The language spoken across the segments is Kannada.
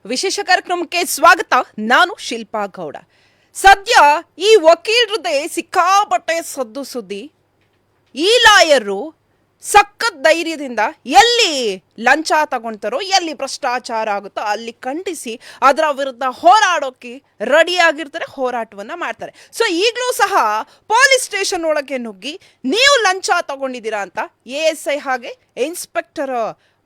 ವಿಶೇಷ ಕಾರ್ಯಕ್ರಮಕ್ಕೆ ಸ್ವಾಗತ. ನಾನು ಶಿಲ್ಪಾ ಗೌಡ. ಸದ್ಯ ಈ ವಕೀಲರದೇ ಸಿಕ್ಕಾಪಟ್ಟೆ ಸದ್ದು ಸುದ್ದಿ. ಈ ಲಾಯರು ಸಖತ್ ಧೈರ್ಯದಿಂದ ಎಲ್ಲಿ ಲಂಚ ತಗೊಳ್ತಾರೋ, ಎಲ್ಲಿ ಭ್ರಷ್ಟಾಚಾರ ಆಗುತ್ತೋ ಅಲ್ಲಿ ಖಂಡಿಸಿ ಅದರ ವಿರುದ್ಧ ಹೋರಾಡೋಕೆ ರೆಡಿಯಾಗಿರ್ತಾರೆ, ಹೋರಾಟವನ್ನು ಮಾಡ್ತಾರೆ. ಸೊ ಈಗಲೂ ಸಹ ಪೊಲೀಸ್ ಸ್ಟೇಷನ್ ಒಳಗೆ ನುಗ್ಗಿ ನೀವು ಲಂಚ ತಗೊಂಡಿದ್ದೀರಾ ಅಂತ ASI ಹಾಗೆ ಇನ್ಸ್ಪೆಕ್ಟರ್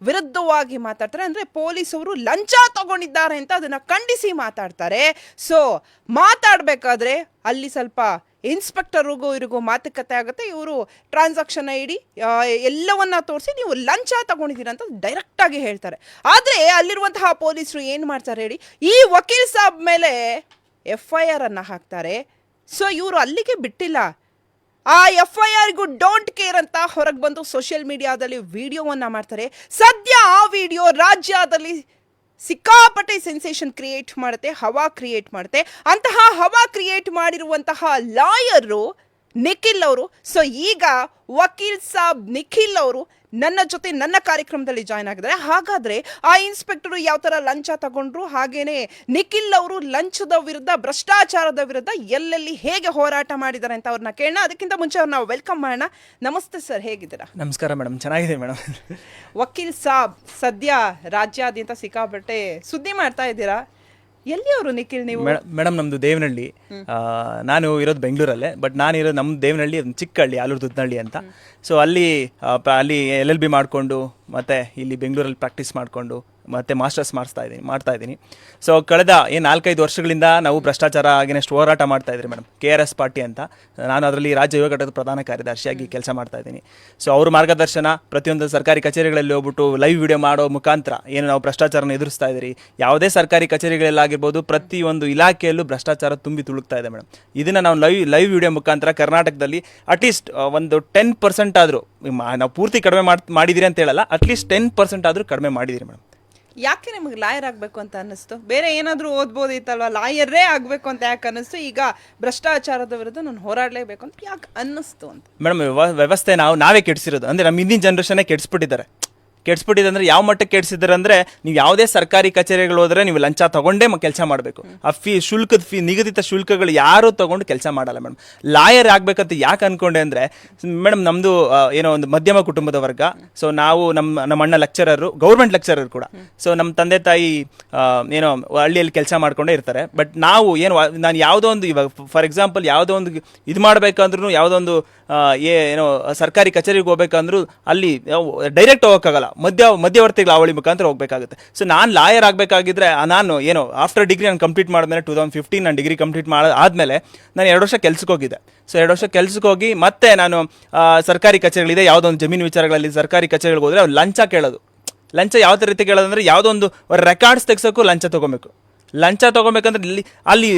ವಿರುದ್ಧವಾಗಿ ಮಾತಾಡ್ತಾರೆ. ಅಂದರೆ ಪೊಲೀಸವರು ಲಂಚ ತಗೊಂಡಿದ್ದಾರೆ ಅಂತ ಅದನ್ನು ಖಂಡಿಸಿ ಮಾತಾಡ್ತಾರೆ. ಸೊ ಮಾತಾಡಬೇಕಾದ್ರೆ ಅಲ್ಲಿ ಸ್ವಲ್ಪ ಇನ್ಸ್ಪೆಕ್ಟರ್ಗೂ ಇವ್ರಿಗೂ ಮಾತುಕತೆ ಆಗುತ್ತೆ. ಇವರು ಟ್ರಾನ್ಸಾಕ್ಷನ್ ID ಎಲ್ಲವನ್ನ ತೋರಿಸಿ ನೀವು ಲಂಚ ತಗೊಂಡಿದ್ದೀರಾ ಅಂತ ಡೈರೆಕ್ಟಾಗಿ ಹೇಳ್ತಾರೆ. ಆದರೆ ಅಲ್ಲಿರುವಂತಹ ಪೊಲೀಸರು ಏನು ಮಾಡ್ತಾರೆ ಹೇಳಿ, ಈ ವಕೀಲ್ ಸಾಬ್ ಮೇಲೆ FIR ಅನ್ನು ಹಾಕ್ತಾರೆ. ಸೊ ಇವರು ಅಲ್ಲಿಗೆ ಬಿಟ್ಟಿಲ್ಲ, ಆ FIRಗೂ ಡೋಂಟ್ ಕೇರ್ ಅಂತ ಹೊರಗೆ ಬಂದು ಸೋಷಿಯಲ್ ಮೀಡಿಯಾದಲ್ಲಿ ವಿಡಿಯೋವನ್ನು ಮಾಡ್ತಾರೆ. ಸದ್ಯ ಆ ವಿಡಿಯೋ ರಾಜ್ಯದಲ್ಲಿ ಸಿಕ್ಕಾಪಟ್ಟೆ ಸೆನ್ಸೇಷನ್ ಕ್ರಿಯೇಟ್ ಮಾಡುತ್ತೆ, ಹವಾ ಕ್ರಿಯೇಟ್ ಮಾಡುತ್ತೆ. ಅಂತಹ ಹವಾ ಕ್ರಿಯೇಟ್ ಮಾಡಿರುವಂತಹ ಲಾಯರು ನಿಖಿಲ್ ಅವರು. ಸೊ ಈಗ ವಕೀಲ್ ಸಾಬ್ ನಿಖಿಲ್ ಅವರು ನನ್ನ ಜೊತೆ ನನ್ನ ಕಾರ್ಯಕ್ರಮದಲ್ಲಿ ಜಾಯ್ನ್ ಆಗಿದ್ದಾರೆ. ಹಾಗಾದ್ರೆ ಆ ಇನ್ಸ್ಪೆಕ್ಟರ್ ಯಾವ ಥರ ಲಂಚ ತಗೊಂಡ್ರು, ಹಾಗೇನೆ ನಿಖಿಲ್ ಅವರು ಲಂಚದ ವಿರುದ್ಧ, ಭ್ರಷ್ಟಾಚಾರದ ವಿರುದ್ಧ ಎಲ್ಲೆಲ್ಲಿ ಹೇಗೆ ಹೋರಾಟ ಮಾಡಿದ್ದಾರೆ ಅಂತ ಅವ್ರನ್ನ ಕೇಳೋಣ. ಅದಕ್ಕಿಂತ ಮುಂಚೆ ಅವ್ರನ್ನ ವೆಲ್ಕಮ್ ಮಾಡೋಣ. ನಮಸ್ತೆ ಸರ್, ಹೇಗಿದ್ದೀರಾ? ನಮಸ್ಕಾರ ಮೇಡಮ್, ಚೆನ್ನಾಗಿದೆ ಮೇಡಮ್. ವಕೀಲ್ ಸಾಬ್ ಸದ್ಯ ರಾಜ್ಯಾದ್ಯಂತ ಸಿಕ್ಕಾಪಟ್ಟೆ ಸುದ್ದಿ ಮಾಡ್ತಾ ಇದ್ದೀರಾ. ಎಲ್ಲಿ ಅವರು ನಿಖಿಲ್ ನೀವು? ಮೇಡಮ್ ನಮ್ಮದು ದೇವನಹಳ್ಳಿ, ನಾನು ಇರೋದು ಬೆಂಗಳೂರಲ್ಲೇ. ಬಟ್ ನಾನು ಇರೋದು ನಮ್ಮ ದೇವನಹಳ್ಳಿ, ಒಂದು ಚಿಕ್ಕ ಹಳ್ಳಿ, ಆಲೂರು ದುದ್ದನಹಳ್ಳಿ ಅಂತ. ಸೊ ಅಲ್ಲಿ LLB ಮಾಡಿಕೊಂಡು ಮತ್ತು ಇಲ್ಲಿ ಬೆಂಗಳೂರಲ್ಲಿ ಪ್ರಾಕ್ಟೀಸ್ ಮಾಡಿಕೊಂಡು ಮತ್ತು ಮಾಸ್ಟರ್ಸ್ ಮಾಡ್ತಾ ಇದ್ದೀನಿ. ಸೊ ಕಳೆದ 4-5 ವರ್ಷಗಳಿಂದ ನಾವು ಭ್ರಷ್ಟಾಚಾರ ಅಗೇನೆಸ್ಟ್ ಹೋರಾಟ ಮಾಡ್ತಾ ಇದ್ರಿ ಮೇಡಮ್. KRS ಪಾರ್ಟಿ ಅಂತ, ನಾನು ಅದರಲ್ಲಿ ರಾಜ್ಯ ಯುವ ಘಟಕದ ಪ್ರಧಾನ ಕಾರ್ಯದರ್ಶಿಯಾಗಿ ಕೆಲಸ ಮಾಡ್ತಾ ಇದ್ದೀನಿ. ಸೊ ಅವ್ರ ಮಾರ್ಗದರ್ಶನ, ಪ್ರತಿಯೊಂದು ಸರ್ಕಾರಿ ಕಚೇರಿಗಳಲ್ಲಿ ಹೋಗ್ಬಿಟ್ಟು ಲೈವ್ ವಿಡಿಯೋ ಮಾಡೋ ಮುಖಾಂತರ ಏನು ನಾವು ಭ್ರಷ್ಟಾಚಾರನ ಎದುರಿಸ್ತಾ ಇದ್ದೀರಿ. ಯಾವುದೇ ಸರ್ಕಾರಿ ಕಚೇರಿಗಳಲ್ಲಾಗಿರ್ಬೋದು, ಪ್ರತಿಯೊಂದು ಇಲಾಖೆಯಲ್ಲೂ ಭ್ರಷ್ಟಾಚಾರ ತುಂಬಿ ತುಳುಕ್ತಾ ಇದೆ ಮೇಡಮ್. ಇದನ್ನು ನಾವು ಲೈವ್ ವಿಡಿಯೋ ಮುಖಾಂತರ ಕರ್ನಾಟಕದಲ್ಲಿ ಅಟ್ಲೀಸ್ಟ್ ಒಂದು 10% ಆದರೂ, ನಾವು ಪೂರ್ತಿ ಕಡಿಮೆ ಮಾಡಿದಿರಿ ಅಂತ ಹೇಳಲ್ಲ, ಅಟ್ಲೀಸ್ಟ್ 10% ಆದರೂ ಕಡಿಮೆ ಮಾಡಿದಿರಿ ಮೇಡಮ್. ಯಾಕೆ ನಿಮಗೆ ಲಾಯರ್ ಆಗಬೇಕು ಅಂತ ಅನ್ನಿಸ್ತು? ಬೇರೆ ಏನಾದರೂ ಓದ್ಬೋದಿತ್ತಲ್ವ, ಲಾಯರೇ ಆಗಬೇಕು ಅಂತ ಯಾಕೆ ಅನ್ನಿಸ್ತು? ಈಗ ಭ್ರಷ್ಟಾಚಾರದ ವಿರುದ್ಧ ನಾನು ಹೋರಾಡಲೇಬೇಕು ಅಂತ ಯಾಕೆ ಅನ್ನಿಸ್ತು ಅಂತ? ಮೇಡಮ್, ವ್ಯವಸ್ಥೆ ನಾವೇ ಕೆಡಿಸಿರೋದು. ಅಂದರೆ ನಮ್ಮ ಹಿಂದಿನ ಜನ್ರೇಷನ್ನೇ ಕೆಡಿಸ್ಬಿಟ್ಟಿದ್ದಾರೆ ಅಂದರೆ ಯಾವ ಮಟ್ಟಕ್ಕೆ ಕೆಡಿಸಿದ್ದಾರೆ ಅಂದರೆ, ನೀವು ಯಾವುದೇ ಸರ್ಕಾರಿ ಕಚೇರಿಗಳು ಹೋದರೆ ನೀವು ಲಂಚ ತೊಗೊಂಡೇ ಕೆಲಸ ಮಾಡಬೇಕು. ಆ ನಿಗದಿತ ಶುಲ್ಕಗಳು ಯಾರೂ ತೊಗೊಂಡು ಕೆಲಸ ಮಾಡಲ್ಲ ಮೇಡಮ್. ಲಾಯರ್ ಆಗಬೇಕಂತ ಯಾಕೆ ಅಂದ್ಕೊಂಡೆ ಅಂದರೆ ಮೇಡಮ್, ನಮ್ಮದು ಏನೋ ಒಂದು ಮಧ್ಯಮ ಕುಟುಂಬದ ವರ್ಗ. ಸೊ ನಾವು ನಮ್ಮ ಅಣ್ಣ ಲೆಕ್ಚರರು, ಗೌರ್ಮೆಂಟ್ ಲೆಕ್ಚರರ್ ಕೂಡ. ಸೊ ನಮ್ಮ ತಂದೆ ತಾಯಿ ಏನೋ ಹಳ್ಳಿಯಲ್ಲಿ ಕೆಲಸ ಮಾಡ್ಕೊಂಡೇ ಇರ್ತಾರೆ. ಬಟ್ ನಾವು ನಾನು ಯಾವುದೋ ಒಂದು, ಇವಾಗ ಫಾರ್ ಎಕ್ಸಾಂಪಲ್ ಯಾವುದೋ ಒಂದು ಇದು ಮಾಡಬೇಕಂದ್ರೂ, ಯಾವುದೋ ಒಂದು ಏನೋ ಸರ್ಕಾರಿ ಕಚೇರಿಗೆ ಹೋಗ್ಬೇಕಂದ್ರೂ ಅಲ್ಲಿ ಡೈರೆಕ್ಟ್ ಹೋಗೋಕ್ಕಾಗಲ್ಲ, ಮಧ್ಯವರ್ತಿಗಳ ಅವಳಿ ಮುಖಾಂತರ ಹೋಗ್ಬೇಕಾಗುತ್ತೆ. ಸೊ ನಾನು ಲಾಯರ್ ಆಗಬೇಕಾಗಿದ್ರೆ, ನಾನು ಆಫ್ಟರ್ ಡಿಗ್ರಿ ನಾನು ಕಂಪ್ಲೀಟ್ ಮಾಡಿದ್ಮೇಲೆ 2015 ನಾನು ಡಿಗ್ರಿ ಕಂಪ್ಲೀಟ್ ಆದಮೇಲೆ ನಾನು 2 ವರ್ಷ ಕೆಲ್ಸಕ್ಕೆ ಹೋಗಿದ್ದೆ. ಸೊ 2 ವರ್ಷ ಕೆಲ್ಸಕ್ಕೆ ಹೋಗಿ ಮತ್ತೆ ನಾನು ಸರ್ಕಾರಿ ಕಚೇರಿಗಳಿದೆ, ಯಾವುದೋ ಒಂದು ಜಮೀನು ವಿಚಾರಗಳಲ್ಲಿ ಸರ್ಕಾರಿ ಕಚೇರಿಗಳಿಗೆ ಹೋದರೆ ಅವ್ರು ಲಂಚ ಕೇಳೋದು. ಲಂಚ ಯಾವ ಥರ ರೀತಿ ಕೇಳೋದಂದ್ರೆ, ಯಾವುದೋ ಒಂದು ರೆಕಾರ್ಡ್ಸ್ ತೆಗ್ಸೋಕ್ಕೂ ಲಂಚ ತೊಗೊಬೇಕು. ಲಂಚ ತೊಗೊಬೇಕಂದ್ರೆ ಅಲ್ಲಿ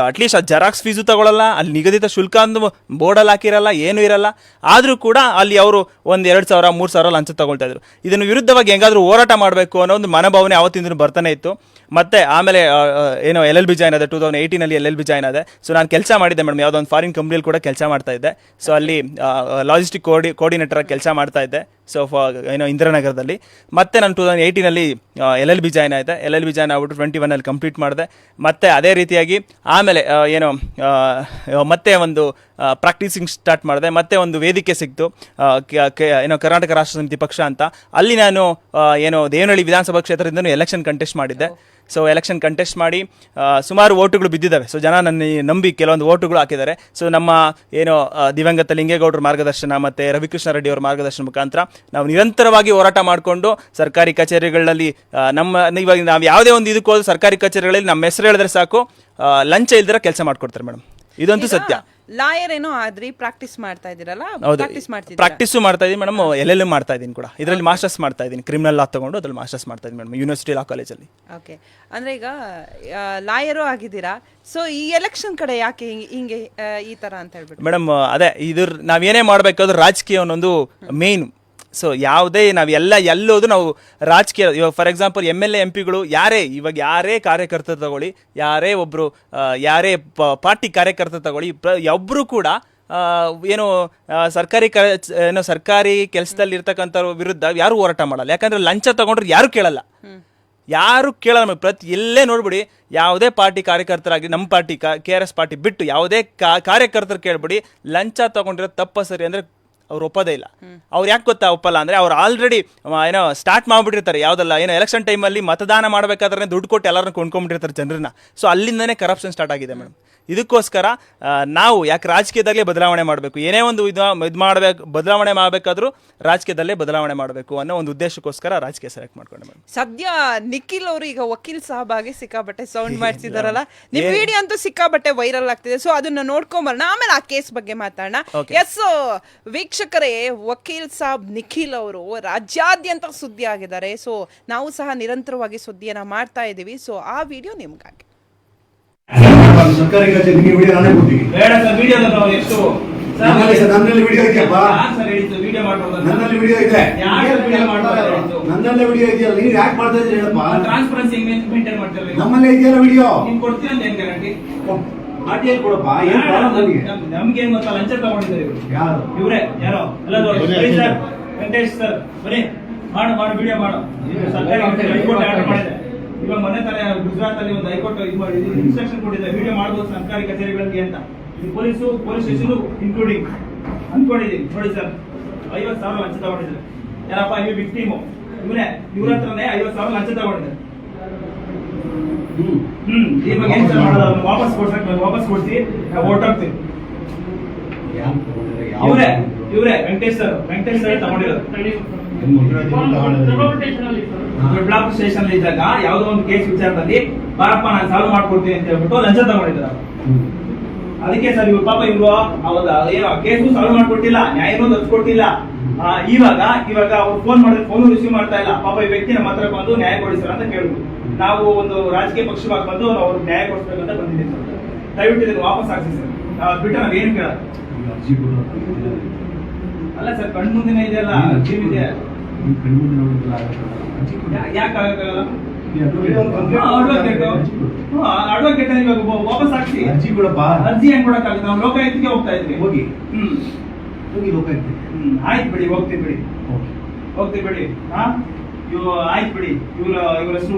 ಅಟ್ಲೀಸ್ಟ್ ಆ ಜೆರಾಕ್ಸ್ ಫೀಸು ತಗೊಳ್ಳಲ್ಲ, ಅಲ್ಲಿ ನಿಗದಿತ ಶುಲ್ಕ ಅಂದು ಬೋರ್ಡಲ್ಲಿ ಹಾಕಿರಲ್ಲ, ಏನೂ ಇರಲ್ಲ. ಆದರೂ ಕೂಡ ಅಲ್ಲಿ ಅವರು ಒಂದು 2,000 3,000 ಲಂಚ ತೊಗೊಳ್ತಾ ಇದ್ರು. ಇದನ್ನು ವಿರುದ್ಧವಾಗಿ ಹೆಂಗಾದರೂ ಹೋರಾಟ ಮಾಡಬೇಕು ಅನ್ನೋ ಒಂದು ಮನೋಭಾವನೆ ಅವತ್ತಿಂದ ಬರ್ತಾನೆ ಇತ್ತು. ಮತ್ತು ಆಮೇಲೆ LLB ಜಾಯ್ನ್ ಆದೆ, 2018 LLB ಜಾಯ್ನ್ ಆದೆ. ಸೊ ನಾನು ಕೆಲಸ ಮಾಡಿದ್ದೆ ಮೇಡಮ್, ಯಾವುದೋ ಒಂದು ಫಾರಿನ್ ಕಂಪ್ನಿಯಲ್ಲಿ ಕೂಡ ಕೆಲಸ ಮಾಡ್ತಾ ಇದ್ದೆ. ಸೊ ಅಲ್ಲಿ ಲಾಜಿಸ್ಟಿಕ್ ಕೋರ್ಡಿನೇಟರ್ ಕೆಲಸ ಮಾಡ್ತಾ ಇದ್ದೆ. ಸೊ ಇಂದಿರಾನಗರದಲ್ಲಿ. ಮತ್ತೆ ನಾನು 2018 LLB ಜಾಯ್ನ್ ಆಯಿತೆ. LLB ಜಾಯ್ನ್ ಆಗ್ಬಿಟ್ಟು 2021 ಕಂಪ್ಲೀಟ್ ಮಾಡಿದೆ. ಮತ್ತು ಅದೇ ರೀತಿಯಾಗಿ ಆಮೇಲೆ ಮತ್ತೆ ಒಂದು ಪ್ರಾಕ್ಟೀಸಿಂಗ್ ಸ್ಟಾರ್ಟ್ ಮಾಡಿದೆ. ಮತ್ತೆ ಒಂದು ವೇದಿಕೆ ಸಿಕ್ತು, ಕರ್ನಾಟಕ ರಾಷ್ಟ್ರ ಸಮಿತಿ ಪಕ್ಷ ಅಂತ. ಅಲ್ಲಿ ನಾನು ದೇವನಹಳ್ಳಿ ವಿಧಾನಸಭಾ ಕ್ಷೇತ್ರದಿಂದ ಎಲೆಕ್ಷನ್ ಕಂಟೆಸ್ಟ್ ಮಾಡಿದ್ದೆ. ಸೊ ಎಲೆಕ್ಷನ್ ಕಂಟೆಸ್ಟ್ ಮಾಡಿ ಸುಮಾರು ಓಟುಗಳು ಬಿದ್ದಿದ್ದಾವೆ. ಸೊ ಜನ ನನ್ನ ನಂಬಿ ಕೆಲವೊಂದು ಓಟುಗಳು ಹಾಕಿದ್ದಾರೆ. ಸೊ ನಮ್ಮ ದಿವಂಗತ ಲಿಂಗೇಗೌಡರ ಮಾರ್ಗದರ್ಶನ ಮತ್ತು ರವಿಕೃಷ್ಣ ರೆಡ್ಡಿ ಅವರ ಮಾರ್ಗದರ್ಶನ ಮುಖಾಂತರ ನಾವು ನಿರಂತರವಾಗಿ ಹೋರಾಟ ಮಾಡಿಕೊಂಡು ಸರ್ಕಾರಿ ಕಚೇರಿಗಳಲ್ಲಿ ಇವಾಗ ನಾವು ಯಾವುದೇ ಒಂದು ಇದಕ್ಕೆ ಹೋದ ಸರ್ಕಾರಿ ಕಚೇರಿಗಳಲ್ಲಿ ನಮ್ಮ ಹೆಸರು ಹೇಳಿದ್ರೆ ಸಾಕು, ಲಂಚ ಇಲ್ದಿರ ಕೆಲಸ ಮಾಡ್ಕೊಡ್ತಾರೆ ಮೇಡಮ್. ಇದಂತೂ ಸತ್ಯ. ಲಾಯರ್ ಏನೋ ಆದ್ರಿ, ಪ್ರಾಕ್ಟೀಸ್ ಮಾಡ್ತಾ ಇದ್ದೀರಲ್ಲ? ಪ್ರಾಕ್ಟೀಸು ಮಾಡ್ತಾ ಇದ್ದೀನಿ ಮೇಡಮ್, LLM ಮಾಡ್ತಾ ಇದ್ದೀನಿ ಕೂಡ. ಇದರಲ್ಲಿ ಮಾಸ್ಟರ್ಸ್ ಮಾಡ್ತಾ ಇದ್ದೀನಿ, ಕ್ರಿಮಿನಲ್ ಲಾ ತಗೊಂಡು ಅದ್ರಲ್ಲಿ ಮಾಸ್ಟರ್ಸ್ ಮಾಡ್ತಾ ಇದ್ದೀನಿ ಮೇಡಮ್, ಯೂನಿವರ್ಸಿಟಿ ಲಾ ಕಾಲೇಜಲ್ಲಿ. ಓಕೆ, ಅಂದರೆ ಈಗ ಲಾಯರು ಆಗಿದ್ದೀರಾ. ಸೊ ಈ ಎಲೆಕ್ಷನ್ ಕಡೆ ಯಾಕೆ ಹಿಂಗೆ ಈ ಥರ ಅಂತ ಹೇಳ್ಬಿಟ್ಟು ಮೇಡಮ್, ಅದೇ ನಾವೇನೇ ಮಾಡಬೇಕಾದ್ರೂ ರಾಜಕೀಯ ಅನ್ನೊಂದು ಮೇನ್. ಸೊ ಯಾವುದೇ ಎಲ್ಲೋದು ನಾವು ರಾಜಕೀಯ, ಇವಾಗ ಫಾರ್ ಎಕ್ಸಾಂಪಲ್ MLA MP ಗಳು ಯಾರೇ ಕಾರ್ಯಕರ್ತ ತಗೊಳ್ಳಿ, ಯಾರೇ ಪಾರ್ಟಿ ಕಾರ್ಯಕರ್ತ ತಗೊಳ್ಳಿ, ಒಬ್ಬರು ಕೂಡ ಸರ್ಕಾರಿ ಕೆಲಸದಲ್ಲಿ ಇರ್ತಕ್ಕಂಥ ವಿರುದ್ಧ ಯಾರು ಹೋರಾಟ ಮಾಡಲ್ಲ. ಯಾಕಂದ್ರೆ ಲಂಚ ತಗೊಂಡ್ರೆ ಯಾರು ಕೇಳಲ್ಲ. ಯಾರು ಕೇಳಲ್ಲ ನಮಗೆ. ಎಲ್ಲೇ ನೋಡ್ಬಿಡಿ, ಯಾವುದೇ ಪಾರ್ಟಿ ಕಾರ್ಯಕರ್ತರಾಗಿ ನಮ್ಮ ಪಾರ್ಟಿ KRS ಪಾರ್ಟಿ ಬಿಟ್ಟು ಯಾವುದೇ ಕಾರ್ಯಕರ್ತರು ಕೇಳ್ಬಿಡಿ, ಲಂಚ ತಗೊಂಡಿರೋ ತಪ್ಪ ಸರಿ ಅಂದರೆ ಅವ್ರು ಒಪ್ಪೋದೇ ಇಲ್ಲ. ಅವ್ರು ಯಾಕೆ ಗೊತ್ತಾ ಒಪ್ಪಲ್ಲ ಅಂದರೆ, ಅವ್ರು ಆಲ್ರೆಡಿ ಏನೋ ಸ್ಟಾರ್ಟ್ ಮಾಡಿಬಿಟ್ಟಿರ್ತಾರೆ. ಯಾವುದಲ್ಲ ಏನೋ ಎಲೆಕ್ಷನ್ ಟೈಮಲ್ಲಿ ಮತದಾನ ಮಾಡಬೇಕಾದ್ರೆ ದುಡ್ಡು ಕೊಟ್ಟು ಎಲ್ಲರನ್ನ ಕೊಂಡ್ಕೊಂಡ್ಬಿಟ್ಟಿರ್ತಾರೆ ಜನರನ್ನ. ಸೊ ಅಲ್ಲಿಂದನೇ ಕರಪ್ಷನ್ ಸ್ಟಾರ್ಟ್ ಆಗಿದೆ ಮೇಡಮ್. ಇದಕ್ಕೋಸ್ಕರ ನಾವು ಯಾಕೆ ರಾಜಕೀಯದಾಗಲೇ ಬದಲಾವಣೆ ಮಾಡಬೇಕು, ಏನೇ ಒಂದು ಇದು ಮಾಡಬೇಕು, ಬದಲಾವಣೆ ಮಾಡಬೇಕಾದ್ರೂ ರಾಜಕೀಯದಲ್ಲೇ ಬದಲಾವಣೆ ಮಾಡಬೇಕು ಅನ್ನೋ ಒಂದು ಉದ್ದೇಶಕ್ಕೋಸ್ಕರ ರಾಜಕೀಯ ಸೆಲೆಕ್ಟ್ ಮಾಡ್ಕೊಂಡೆ ಮೇಡಮ್. ಸದ್ಯ ನಿಖಿಲ್ ಅವರು ಈಗ ವಕೀಲ್ ಸಾಬ್ ಆಗಿ ಸಿಕ್ಕಾಬಟ್ಟೆ ಸೌಂಡ್ ಮಾಡ್ತಿದಾರಲ್ಲ, ನಿಮ್ ವಿಡಿಯೋ ಅಂತೂ ಸಿಕ್ಕಾಬಟ್ಟೆ ವೈರಲ್ ಆಗ್ತಿದೆ. ಸೊ ಅದನ್ನ ನೋಡ್ಕೊಂಬರೋಣ, ಆಮೇಲೆ ಆ ಕೇಸ್ ಬಗ್ಗೆ ಮಾತಾಡೋಣ. ಎಸ್ ವೀಕ್ಷಕರೇ, ವಕೀಲ್ ಸಾಬ್ ನಿಖಿಲ್ ಅವರು ರಾಜ್ಯಾದ್ಯಂತ ಸುದ್ದಿ ಆಗಿದ್ದಾರೆ. ಸೊ ನಾವು ಸಹ ನಿರಂತರವಾಗಿ ಸುದ್ದಿಯನ್ನ ಮಾಡ್ತಾ ಇದ್ದೀವಿ. ಸೊ ಆ ವಿಡಿಯೋ ನಿಮ್ಗಾಗಿ. ಸರ್ಕಾರಿ ಕಚೇರಿಗೆ ವಿಡಿಯೋ ನಾನೇ ಕೊಡ್ತೀನಿ. ಬೇಡ ಸರ್, ವಿಡಿಯೋ ಎಷ್ಟು ನನ್ನಲ್ಲಿ ವಿಡಿಯೋ ಇದೆಯಪ್ಪ, ವಿಡಿಯೋ ಮಾಡ್ಬೋದು. ನನ್ನಲ್ಲಿ ವಿಡಿಯೋ ಇದೆ, ವಿಡಿಯೋ ಮಾಡ್ತಾರೆ, ನನ್ನಲ್ಲೇ ವಿಡಿಯೋ ಇದೆಯಲ್ಲ. ನೀವು ಯಾಕೆ ಮಾಡ್ತಾ ಇದ್ದೀರಿ ಹೇಳಪ್ಪ? ಟ್ರಾನ್ಸ್ಪರೆನ್ಸಿ ಮೇಂಟೈನ್ ಮಾಡ್ತಾರೆ. ನಮ್ಮಲ್ಲೇ ಇದೆಯಲ್ಲ ವಿಡಿಯೋ. ನೀನ್ ಕೊಡ್ತೀರ ಅಂತ ಏನ್ ಗ್ಯಾರಂಟಿ? ಆರ್ಟಿಎಲ್ ಕೊಡಪ್ಪ, ಏನ್ ಪ್ರಾಬ್ಲಮ್ ನನಗೆ? ನಮ್ಗೆ ಏನ್ ಗೊತ್ತಾ, ಲಂಚ ತಗೊಂಡಿದ್ದಾರೆ ಇವರು. ಯಾರು ಇವರೇ ಯಾರೋ ಅಲ್ಲ ಸರ್, ವೆಂಕಟೇಶ್ ಸರ್ ಬನ್ನಿ, ಮಾಡು ವಿಡಿಯೋ ಮಾಡು. ಸರ್ಕಾರಿ ಹೈಕೋರ್ಟ್ ಆರ್ಡರ್ ಮಾಡಿದೆ. ಇವಾಗ ಮೊನ್ನೆ ತಾನೇ ಗುಜರಾತ್ ಅಲ್ಲಿ ಒಂದು ಹೈಕೋರ್ಟ್ ಇನ್ಸ್ಟ್ರಕ್ಷನ್ ಕೊಟ್ಟಿದೆ, ವಿಡಿಯೋ ಮಾಡಬಹುದು ಸರ್ಕಾರಿ ಕಚೇರಿಗಳಿಗೆ ಅಂತ. ಪೊಲೀಸ್ ಸ್ಟೇಷನ್ ಇನ್ಕ್ಲೂಡಿಂಗ್ ಅನ್ಕೊಂಡಿದೀನಿ. ನೋಡಿ ಸರ್, 50,000 ಲಂಚ ತಗೊಂಡಿದ್ದಾರೆ. ಯಾರಪ್ಪ ಈ ವಿಕ್ಟಿಮು? ಇವನೇ, ಇವ್ರ ಹತ್ರನೇ 50,000 ಲಂಚ ತಗೊಂಡಿದ್ದಾರೆ. ಇವಾಗ ಏನ್ ಸರ್ ಮಾಡೋದು? ವಾಪಸ್ ಕೊಡ್ಸಿ ಓಟಾಗ್ತೀವಿ. ಇವ್ರೆ ವೆಂಕಟೇಶ್ ಸರ್ ತಗೊಂಡಿರೋದು. ದೊಡ್ಡಬಳ್ಳಾಪುರ ಸ್ಟೇಷನ್ ಇದ್ದಾಗ ಯಾವ್ದೋ ಒಂದು ಕೇಸ್ ವಿಚಾರದಲ್ಲಿ ಬಾರಪ್ಪ ನಾನು ಸಾಲ್ವ್ ಮಾಡ್ಕೊಡ್ತೀನಿ ಅಂತ ಹೇಳ್ಬಿಟ್ಟು ಲಂಚ ತಗೊಂಡಿದ್ದಾರೆ. ಅದಕ್ಕೆ ಸರ್ ಇವ್ರು ಪಾಪ ಏನೋ ಕೇಸು ಸಾಲ್ವ್ ಮಾಡ್ಕೊಟ್ಟಿಲ್ಲ, ನ್ಯಾಯನೂ ಕೊಟ್ಟಿಲ್ಲ. ಇವಾಗ ಅವ್ರು ಫೋನ್ ಮಾಡಿದ್ರೆ ಫೋನು ರಿಸೀವ್ ಮಾಡ್ತಾ ಇಲ್ಲ. ಪಾಪ ಈ ವ್ಯಕ್ತಿ ನಮ್ಮ ಹತ್ರ ಬಂದು ನ್ಯಾಯ ಕೊಡಿಸ್ತಾರ ಅಂತ ಕೇಳಿದ್ರು. ನಾವು ಒಂದು ರಾಜಕೀಯ ಪಕ್ಷವಾಗಿ ಬಂದು ಅವ್ರು ನ್ಯಾಯ ಕೊಡಿಸ್ಬೇಕಂತ ಬಂದಿದ್ದೀವಿ ಸರ್. ದಯವಿಟ್ಟು ಇದನ್ನು ವಾಪಸ್ ಹಾಕ್ಸಿ ಸರ್, ಬಿಟ್ಟು ನಾವ್ ಏನು ಕೇಳೋದು ಅಲ್ಲ ಸರ್. ಕಣ್ಮುಂದಿನ ಇದೆಯಲ್ಲ, ಇದೆ. ಯಾಕೆ ಆಗಲ್ಲ? ಅಡ್ವೊಕೇಟ್ ಇವಾಗ ವಾಪಸ್ ಹಾಕ್ಸಿ. ಅರ್ಜಿ ಕೊಡಪ್ಪ. ಅರ್ಜಿ ಹೆಂಗ್ ಕೊಡಕ್ಕಾಗುತ್ತೆ? ನಾವು ಲೋಕಾಯುಕ್ತಿಗೆ ಹೋಗ್ತಾ ಇದ್ವಿ. ಹೋಗಿ ಲೋಕಾಯುಕ್ತ. ಆಯ್ತು ಬಿಡಿ, ಹೋಗ್ತೀವಿ ಬಿಡಿ. ಆಯ್ತು ಬಿಡಿ. ಇವ್ರ ಹೆಸರು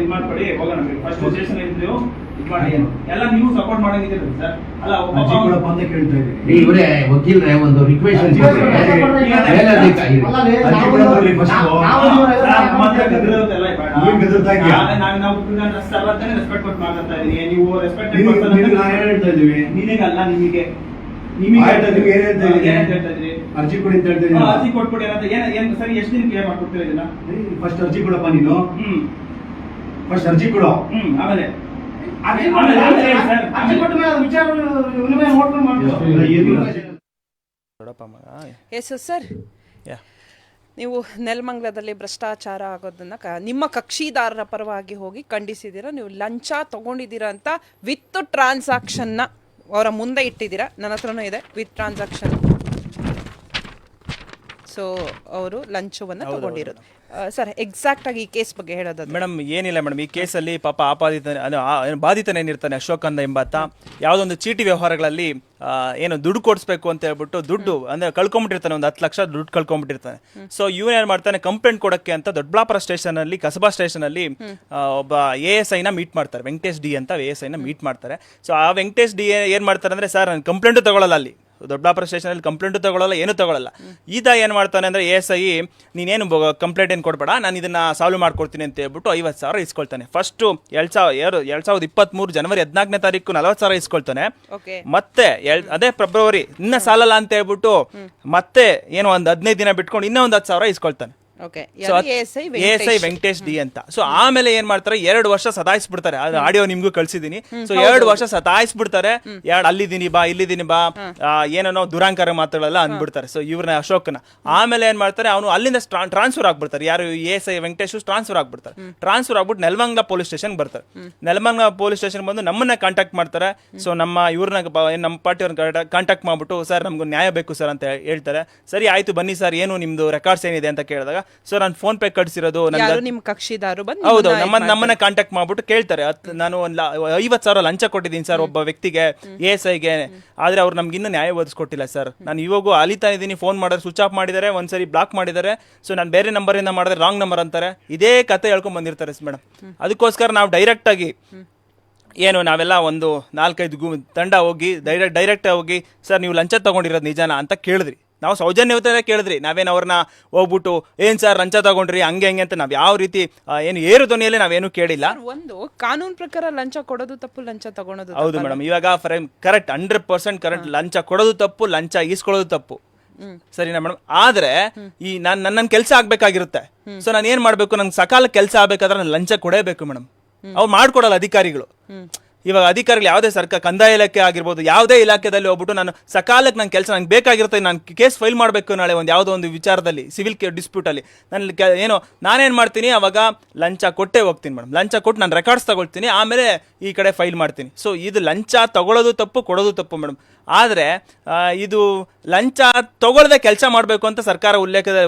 ಇದು ಮಾಡ್ಕೊಳ್ಳಿ, ಹೋಗೋಣ ಬಿಡಿ. ಫಸ್ಟ್ ಸ್ಟೇಷನ್ ಇದ್ದು ಇದು ಮಾಡಿ ಎಲ್ಲ ನೀವು ಸಪೋರ್ಟ್ ಮಾಡೋದಿದ್ದೀರಿ ಸರ್. ಅಲ್ಲ ಅರ್ಜಿ ಕೊಡಪ್ಪ ಅಂತ ಕೇಳ್ತಾ ಇದ್ದೀರಿ. ಇವರೇ ವಕೀಲರೇ ಒಂದು ರಿಕ್ವೆಸ್ಟ್ ನಾನು ರೆಸ್ಪೆಕ್ಟ್ ಕೊಟ್ಟು ಮಾತಾಡ್ತಾ ಇದೀನಿ. ನೀವು ರೆಸ್ಪೆಕ್ಟ್ ಹೇಳ್ತಾ ಇದೀವಿ. ನಿನಗಲ್ಲ, ನಿಮಗೆ ಅರ್ಜಿ ಕೊಡಿ ಅಂತ ಹೇಳ್ತಾ ಇದ್ದೀನಿ. ಅರ್ಜಿ ಕೊಟ್ಬಿಡಿ ಅಂತ ಏನ್ ಸರಿ? ಎಷ್ಟು ದಿನ ಕ್ಲಿಯರ್ ಮಾಡ್ಕೊಡ್ತೀರಾ ಇದನ್ನ? ಫಸ್ಟ್ ಅರ್ಜಿ ಕೊಡಪ್ಪ ನೀನು. ಫಸ್ಟ್ ಅರ್ಜಿ ಕೊಡು. ಆಮೇಲೆ ಎಸ್ ಸರ್, ನೀವು ನೆಲಮಂಗಲದಲ್ಲಿ ಭ್ರಷ್ಟಾಚಾರ ಆಗೋದನ್ನ ನಿಮ್ಮ ಕಕ್ಷಿದಾರರ ಪರವಾಗಿ ಹೋಗಿ ಖಂಡಿಸಿದ್ದೀರಾ. ನೀವು ಲಂಚ ತಗೊಂಡಿದ್ದೀರಾ ಅಂತ ವಿತ್ ಟ್ರಾನ್ಸಾಕ್ಷನ್ನ ಅವರ ಮುಂದೆ ಇಟ್ಟಿದ್ದೀರಾ. ನನ್ನ ಹತ್ರನೂ ಇದೆ ವಿತ್ ಟ್ರಾನ್ಸಾಕ್ಷನ್. ಸೊ ಅವರು ಲಂಚವನ್ನು ತಗೊಂಡಿರೋದು. ಸರ್, ಎಕ್ಸಾಕ್ಟ್ ಆಗಿ ಈ ಕೇಸ್ ಬಗ್ಗೆ ಹೇಳೋದಾದ್ರೆ ಮೇಡಮ್ ಏನಿಲ್ಲ ಮೇಡಮ್, ಈ ಕೇಸಲ್ಲಿ ಪಾಪ ಬಾಧಿತನೇನಿರ್ತಾನೆ ಅಶೋಕ್ ಅಂದ ಎಂಬಾತ ಯಾವುದೊಂದು ಚೀಟಿ ವ್ಯವಹಾರಗಳಲ್ಲಿ ಏನು ದುಡ್ಡು ಕೊಡಿಸ್ಬೇಕು ಅಂತ ಹೇಳ್ಬಿಟ್ಟು ದುಡ್ಡು ಅಂದ್ರೆ ಕಳ್ಕೊಂಡ್ಬಿಟ್ಟಿರ್ತಾನೆ, ಒಂದು 10 ಲಕ್ಷ ದುಡ್ಡು ಕಳ್ಕೊಂಡ್ಬಿಟ್ಟಿರ್ತಾನೆ. ಸೊ ಇವನ್ ಏನ್ ಮಾಡ್ತಾನೆ, ಕಂಪ್ಲೇಂಟ್ ಕೊಡಕ್ಕೆ ಅಂತ ದೊಡ್ಡಬಳ್ಳಾಪುರ ಸ್ಟೇಷನ್ ಅಲ್ಲಿ, ಕಸಬಾ ಸ್ಟೇಷನ್ ಅಲ್ಲಿ ಒಬ್ಬ ASI ನ ಮೀಟ್ ಮಾಡ್ತಾರೆ, ವೆಂಕಟೇಶ್ ಡಿ ಅಂತ ASI ನ ಮೀಟ್ ಮಾಡ್ತಾರೆ. ಸೊ ಆ ವೆಂಕಟೇಶ್ ಡಿ ಏನ್ ಮಾಡ್ತಾರೆ ಅಂದ್ರೆ, ಸರ್ ನಾನು ಕಂಪ್ಲೇಂಟು ತಗೊಳ್ಳಲ್ಲ, ಅಲ್ಲಿ ದೊಡ್ಡಬಳ್ಳಾಪುರ ಸ್ಟೇಷನ್ ಅಲ್ಲಿ ಕಂಪ್ಲೇಂಟು ತಗೊಳ್ಳಲ್ಲ, ಏನು ತಗೊಳ್ಳಲ್ಲ. ಈತ ಏನ್ ಮಾಡ್ತಾನೆ ಅಂದ್ರೆ, ASI ನೀನೇನು ಕಂಪ್ಲೇಂಟ್ ಏನು ಕೊಡ್ಬೇಡ, ನಾನು ಇದನ್ನ ಸಾಲ್ವ್ ಮಾಡ್ಕೊಡ್ತೀನಿ ಅಂತ ಹೇಳ್ಬಿಟ್ಟು 50,000 ಇಸ್ಕೊಳ್ತಾನೆ. ಫಸ್ಟ್ 2023 ಜನವರಿ 14ನೇ ತಾರೀಕು 40,000 ಇಸ್ಕೊಳ್ತಾನೆ. ಮತ್ತೆ ಅದೇ ಫೆಬ್ರವರಿ ಇನ್ನ ಸಾಲಲ್ಲ ಅಂತ ಹೇಳ್ಬಿಟ್ಟು ಮತ್ತೆ ಏನೋ ಒಂದು 15 ದಿನ ಬಿಟ್ಕೊಂಡು ಇನ್ನೂ ಒಂದು 10,000 ಇಸ್ಕೊಳ್ತಾನೆ. ASI ವೆಂಕಟೇಶ್ ಡಿ ಅಂತ. ಸೊ ಆಮೇಲೆ ಏನ್ ಮಾಡ್ತಾರೆ, 2 ವರ್ಷ ಸತಾಯಿಸ್ಬಿಡ್ತಾರೆ. ಆಡಿಯೋ ನಿಮ್ಗೂ ಕಳ್ಸಿದೀನಿ. ಸೊ 2 ವರ್ಷ ಸತಾಯಿಸ್ಬಿಡ್ತಾರೆ. ಅಲ್ಲಿದ್ದೀನಿ ಬಾ, ಇಲ್ಲಿದ್ದೀನಿ ಬಾ, ಏನೋ ದುರಾಂಕಾರ ಮಾತಾಡಲ್ಲ ಅಂದ್ಬಿಡ್ತಾರೆ. ಸೊ ಇವ್ರನ್ನ ಅಶೋಕ್ನ ಆಮೇಲೆ ಏನ್ ಮಾಡ್ತಾರೆ, ಅವನು ಅಲ್ಲಿಂದ ಟ್ರಾನ್ಸ್ಫರ್ ಆಗ್ಬಿಡ್ತಾರೆ. ಯಾರು ASI ವೆಂಕಟೇಶ್ ಟ್ರಾನ್ಸ್ಫರ್ ಆಗ್ಬಿಡ್ತಾರೆ. ಟ್ರಾನ್ಸ್ಫರ್ ಆಗ್ಬಿಟ್ಟು ನೆಲಮಂಗಲ ಪೊಲೀಸ್ ಸ್ಟೇಷನ್ ಬರ್ತಾರೆ. ನೆಲಮಂಗಲ ಪೊಲೀಸ್ ಸ್ಟೇಷನ್ ಬಂದು ನಮ್ಮನ್ನ ಕಾಂಟ್ಯಾಕ್ಟ್ ಮಾಡ್ತಾರೆ. ಸೊ ನಮ್ಮ ಪಾರ್ಟಿಯವ್ರನ್ನ ಕಾಂಟ್ಯಾಕ್ಟ್ ಮಾಡ್ಬಿಟ್ಟು, ಸರ್ ನಮ್ಗೆ ನ್ಯಾಯ ಬೇಕು ಸರ್ ಅಂತ ಹೇಳ್ತಾರೆ. ಸರಿ ಆಯ್ತು ಬನ್ನಿ ಸರ್, ಏನು ನಿಮ್ದು ರೆಕಾರ್ಡ್ಸ್ ಏನಿದೆ ಅಂತ ಕೇಳಿದಾಗ, ಸೊ ನಾನು ಫೋನ್ ಪೇ ಕಟ್ಸಿರೋದು ಯಾರು ನಿಮ್ ಕಕ್ಷಿದಾರು ಬಂದು ಹೌದು ನಮ್ಮನ್ನ ಕಾಂಟ್ಯಾಕ್ಟ್ ಮಾಡ್ಬಿಟ್ಟು ಕೇಳ್ತಾರೆ ನಾನು ಒಂದು 50,000 ಲಂಚ ಕೊಟ್ಟಿದ್ದೀನಿ ಸರ್ ಒಬ್ಬ ವ್ಯಕ್ತಿಗೆ ASIಗೆ, ಆದ್ರೆ ಅವ್ರು ನಮ್ಗೆ ಇನ್ನೂ ನ್ಯಾಯ ಒದಗಿಸ್ಕೊಟ್ಟಿಲ್ಲ ಸರ್. ನಾನು ಇವಾಗೂ ಅಲಿತಾ ಇದ್ದೀನಿ, ಫೋನ್ ಮಾಡಿದ್ರೆ ಸ್ವಿಚ್ ಆಫ್ ಮಾಡಿದ್ದಾರೆ, ಒಂದ್ಸರಿ ಬ್ಲಾಕ್ ಮಾಡಿದ್ದಾರೆ. ಸೊ ನಾನು ಬೇರೆ ನಂಬರಿಂದ ಮಾಡಿದ್ರೆ ರಾಂಗ್ ನಂಬರ್ ಅಂತಾರೆ. ಇದೇ ಕತೆ ಹೇಳ್ಕೊಂಡ್ ಬಂದಿರ್ತಾರೆ ಮೇಡಮ್. ಅದಕ್ಕೋಸ್ಕರ ನಾವು ಡೈರೆಕ್ಟ್ ಆಗಿ ಏನು ನಾವೆಲ್ಲ ಒಂದು 4-5 ತಂಡ ಹೋಗಿ ಡೈರೆಕ್ಟ್ ಹೋಗಿ ಸರ್ ನೀವು ಲಂಚ ತಗೊಂಡಿರೋದು ನಿಜಾನ ಅಂತ ಕೇಳಿದ್ರಿ. ನಾವು ಸೌಜನ್ಯತೆ ಕೇಳಿದ್ರಿ. ನಾವೇನು ಅವ್ರನ್ನ ಹೋಗ್ಬಿಟ್ಟು ಏನ್ ಸರ್ ಲಂಚ ತಗೊಂಡ್ರಿ ಹಂಗೆ ಅಂತ ನಾವ್ ಯಾವ ರೀತಿ ಏನು ಏರು ಧ್ವನಿಯಲ್ಲಿ ನಾವೇನು ಕೇಳಿಲ್ಲ. ಒಂದು ಕಾನೂನು ಪ್ರಕಾರ ಲಂಚ ಕೊಡೋದು ತಪ್ಪು, ಲಂಚ ತಗೊಳೋದು ಹೌದು ಮೇಡಮ್. ಇವಾಗ ಕರೆಕ್ಟ್ 100% ಕರೆಕ್ಟ್. ಲಂಚ ಕೊಡೋದು ತಪ್ಪು, ಲಂಚ ಈಸ್ಕೊಳ್ಳೋದು ತಪ್ಪು, ಸರಿನಾ ಮೇಡಮ್? ಆದ್ರೆ ಈ ನನ್ನ ಕೆಲಸ ಆಗ್ಬೇಕಾಗಿರುತ್ತೆ. ಸೊ ನಾನು ಏನ್ ಮಾಡ್ಬೇಕು, ನಂಗೆ ಸಕಾಲ ಕೆಲಸ ಆಗ್ಬೇಕಾದ್ರೆ ನಾನು ಲಂಚ ಕೊಡೇಬೇಕು ಮೇಡಮ್. ಅವ್ರು ಮಾಡ್ಕೊಡಲ್ಲ ಅಧಿಕಾರಿಗಳು. ಇವಾಗ ಅಧಿಕಾರಿಗಳು ಯಾವುದೇ ಸರ್ಕಾರ ಕಂದಾಯ ಇಲಾಖೆ ಆಗಿರ್ಬೋದು, ಯಾವುದೇ ಇಲಾಖೆದಲ್ಲಿ ಹೋಗ್ಬಿಟ್ಟು ನಾನು ಸಕಾಲಕ್ಕೆ ನನ್ನ ಕೆಲಸ ನಂಗೆ ಬೇಕಾಗಿರುತ್ತೆ, ನಾನು ಕೇಸ್ ಫೈಲ್ ಮಾಡಬೇಕು ನಾಳೆ ಒಂದು ಯಾವುದೋ ಒಂದು ವಿಚಾರದಲ್ಲಿ ಸಿವಿಲ್ ಡಿಸ್ಪ್ಯೂಟ್ ಅಲ್ಲಿ ನಾನು ನಾನೇನು ಮಾಡ್ತೀನಿ, ಅವಾಗ ಲಂಚ ಕೊಟ್ಟೇ ಹೋಗ್ತೀನಿ ಮೇಡಮ್. ಲಂಚ ಕೊಟ್ಟು ನಾನು ರೆಕಾರ್ಡ್ಸ್ ತಗೊಳ್ತೀನಿ, ಆಮೇಲೆ ಈ ಕಡೆ ಫೈಲ್ ಮಾಡ್ತೀನಿ. ಸೊ ಇದು ಲಂಚ ತಗೊಳ್ಳೋದು ತಪ್ಪು, ಕೊಡೋದು ತಪ್ಪು ಮೇಡಮ್. ಆದರೆ ಇದು ಲಂಚ ತಗೊಳ್ಳದೆ ಕೆಲಸ ಮಾಡಬೇಕು ಅಂತ ಸರ್ಕಾರ